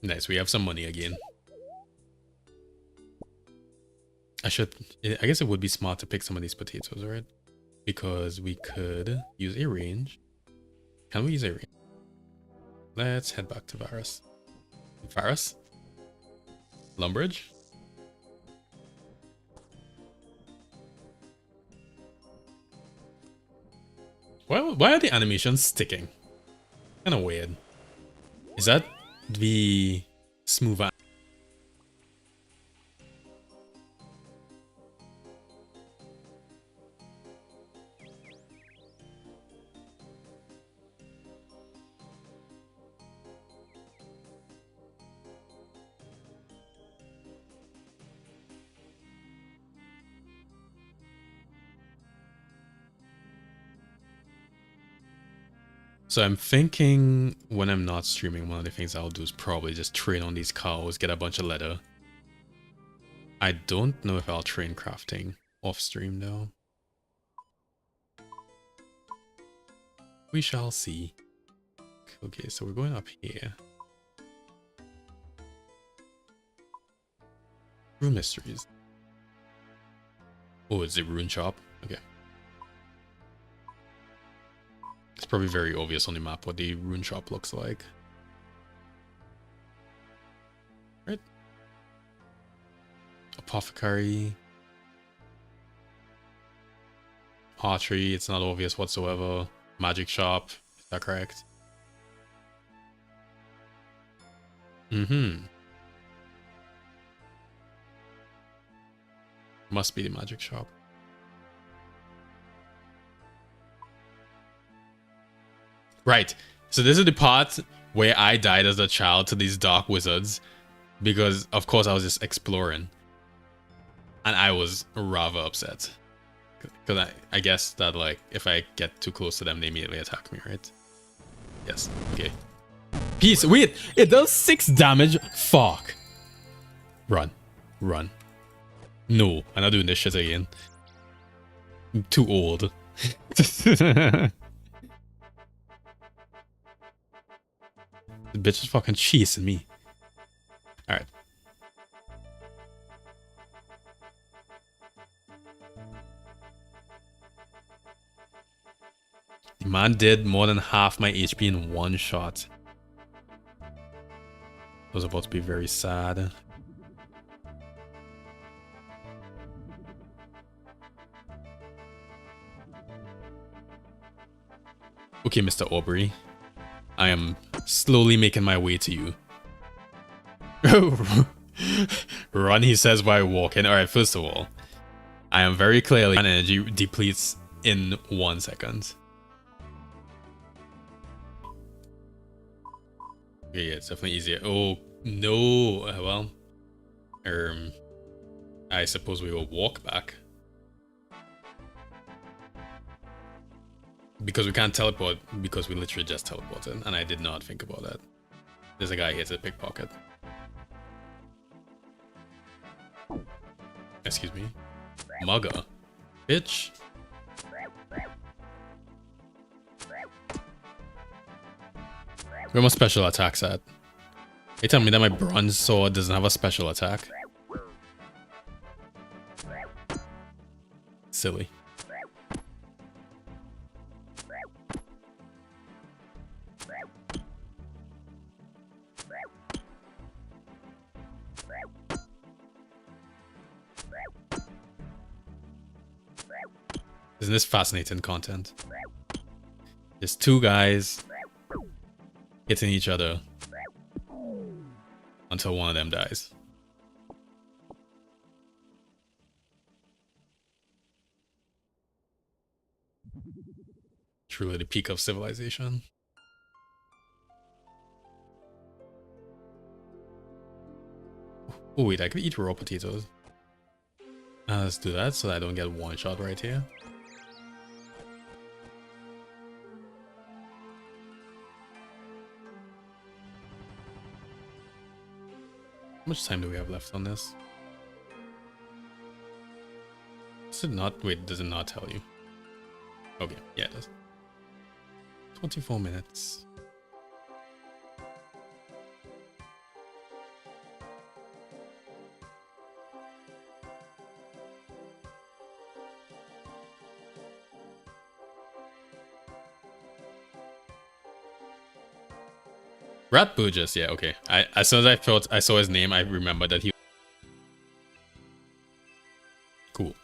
Nice, we have some money again. I guess it would be smart to pick some of these potatoes, right? Because we could use a range. Can we use a range? Let's head back to Varus. Varus? Lumbridge? Why are the animations sticking? Kinda weird. Is that the Smooth. So I'm thinking when I'm not streaming, one of the things I'll do is probably just train on these cows, get a bunch of leather. I don't know if I'll train crafting off stream though. We shall see. Okay, so we're going up here. Rune mysteries. Oh, it's a rune shop. Okay. It's probably very obvious on the map what the rune shop looks like. Right? Apothecary. Archery, it's not obvious whatsoever. Magic shop, is that correct? Mm-hmm. Must be the magic shop. Right. So this is the part where I died as a child to these dark wizards. Because, of course, I was just exploring. And I was rather upset. Because I guess that, like, if I get too close to them, they immediately attack me, right? Yes. Okay. Peace. Wait. It does 6 damage? Fuck. Run. Run. No. I'm not doing this shit again. I'm too old. The bitch is fucking cheesing me. Alright. The man did more than half my HP in one shot. I was about to be very sad. Okay, Mr. Aubrey. I am slowly making my way to you. Run, he says, while walking. Alright, first of all, I am very clearly my energy depletes in 1 second. Okay, yeah, it's definitely easier. Oh, no. Well, I suppose we will walk back. Because we can't teleport, because we literally just teleported, and I did not think about that. There's a guy here to pickpocket. Excuse me. Mugger. Bitch. Where my special attacks at? They tell me that my bronze sword doesn't have a special attack. Silly. Isn't this fascinating content? There's 2 guys hitting each other until one of them dies. Truly the peak of civilization. Oh wait, I could eat raw potatoes. Let's do that so that I don't get one shot right here. How much time do we have left on this? Does it not? Wait, does it not tell you? Okay, yeah, it does. 24 minutes. Rat Burgess, yeah, okay. As soon as I saw his name, I remembered that he... Cool.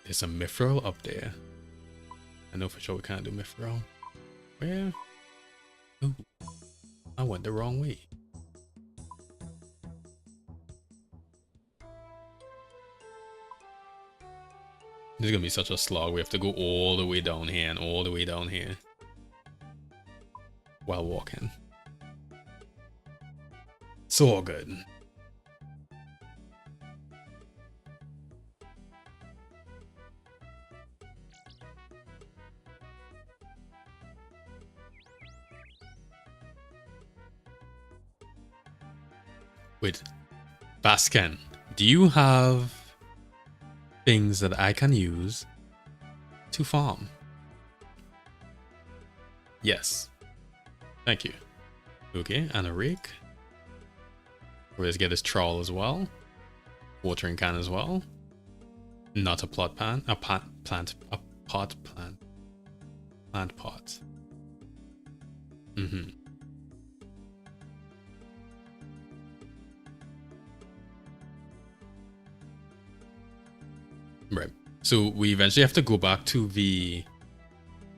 There's a mithril up there. I know for sure we can't do mithril. Where? Ooh, I went the wrong way. This is gonna be such a slog. We have to go all the way down here and all the way down here while walking. So good. Wait, Baskin, do you have things that I can use to farm? Yes. Thank you. Okay, and a rake. Let's get this trowel as well. Watering can as well. Not a plot pan. A pot plant. Plant pot. Mm-hmm. Right. So we eventually have to go back to the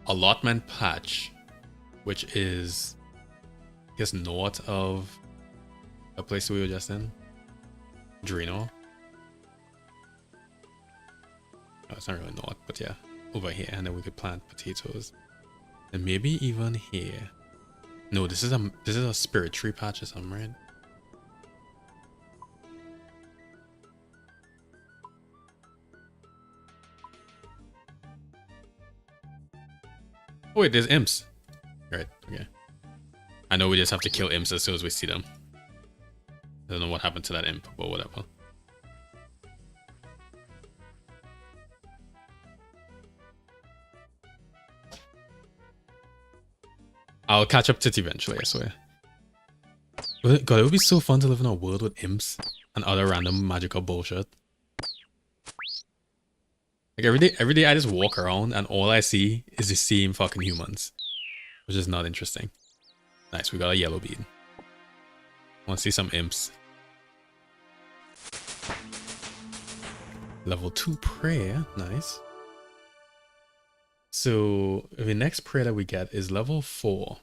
allotment patch, which is, I guess, north of the place we were just in. Drino. Oh, it's not really north, but yeah, over here, and then we could plant potatoes, and maybe even here. No, this is a spirit tree patch or something, right? Oh wait, there's imps. Right, okay. I know we just have to kill imps as soon as we see them. I don't know what happened to that imp, but whatever. I'll catch up to it eventually, I swear. God, it would be so fun to live in a world with imps and other random magical bullshit. Like every day I just walk around and all I see is the same fucking humans. Which is not interesting. Nice, we got a yellow bead. Want to see some imps. Level 2 prayer, nice. So the next prayer that we get is level 4.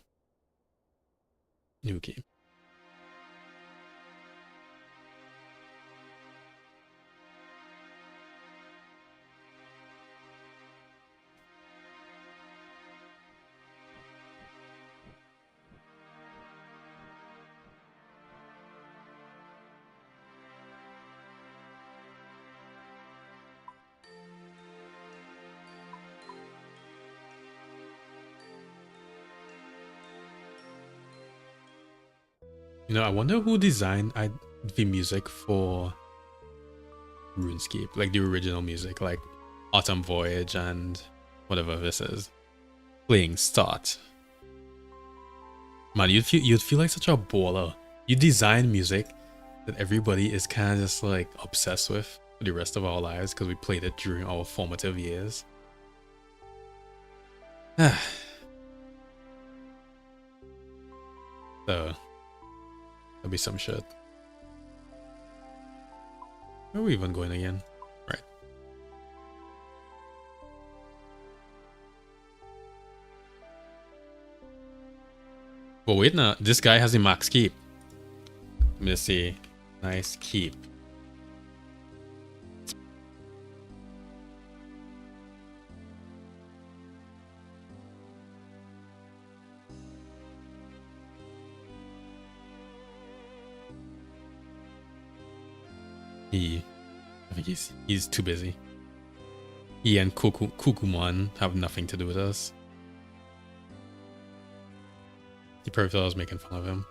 Okay. You know, I wonder who designed the music for RuneScape, like the original music, like Autumn Voyage and whatever this is. Playing start. Man, you'd feel like such a baller. You design music that everybody is kind of just like obsessed with for the rest of our lives because we played it during our formative years. So that'll be some shit. Where are we even going again? Right. But wait now, this guy has a max keep. Let me just see. Nice keep. I think he's too busy. He and Kukuman have nothing to do with us. He probably thought I was making fun of him.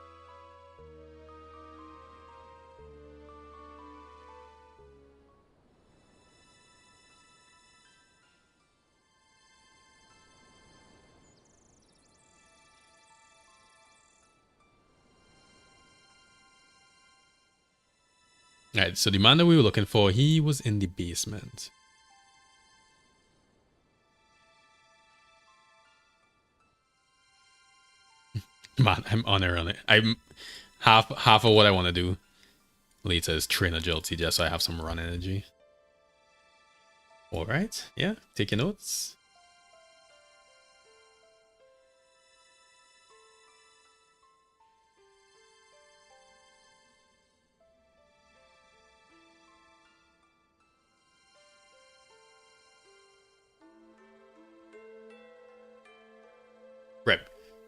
Alright, so the man that we were looking for, he was in the basement. Man, I'm unironic. I'm half of what I want to do later is train agility just so I have some run energy. Alright, yeah, take your notes.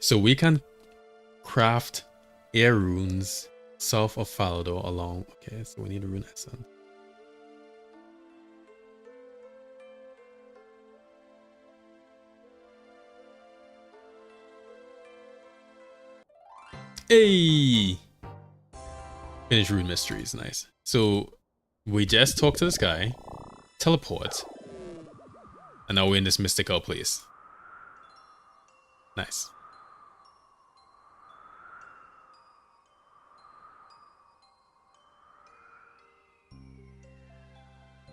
So we can craft air runes south of Falador along. Okay, so we need a rune essence. Hey! Finish rune mysteries, nice. So we just talked to this guy, teleport, and now we're in this mystical place. Nice.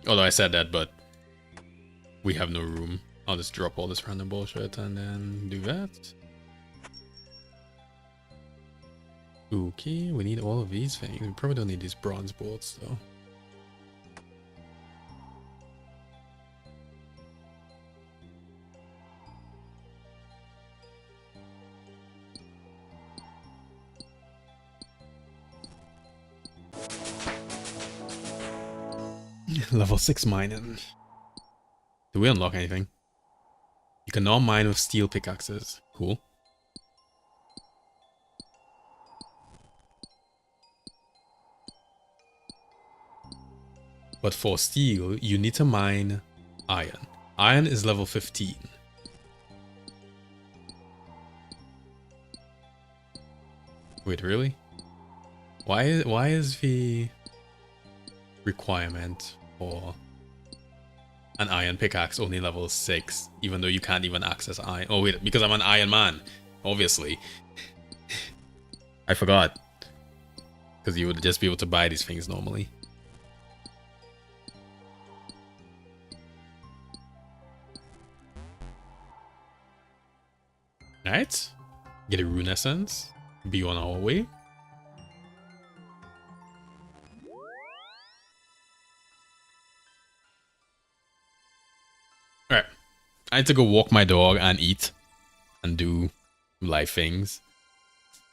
Although I said that, but we have no room. I'll just drop all this random bullshit and then do that. Okay, we need all of these things. We probably don't need these bronze bolts though. Level 6 mining. Do we unlock anything? You can now mine with steel pickaxes. Cool. But for steel, you need to mine iron. Iron is level 15. Wait, really? Why is the requirement for an iron pickaxe only level 6, even though you can't even access iron? Oh wait, because I'm an Iron Man, obviously. I forgot. Because you would just be able to buy these things normally. Alright. Get a rune essence. Be on our way. Alright. I need to go walk my dog and eat. And do life things.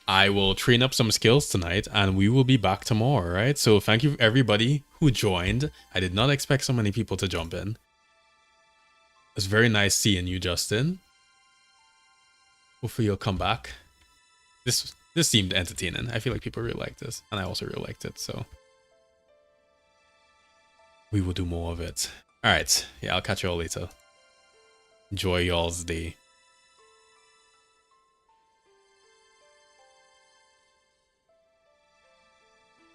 I will train up some skills tonight and we will be back tomorrow, right? So thank you everybody who joined. I did not expect so many people to jump in. It's very nice seeing you, Justin. Hopefully you'll come back. This seemed entertaining. I feel like people really liked this. And I also really liked it, so we will do more of it. Alright, yeah, I'll catch you all later. Enjoy y'all's day.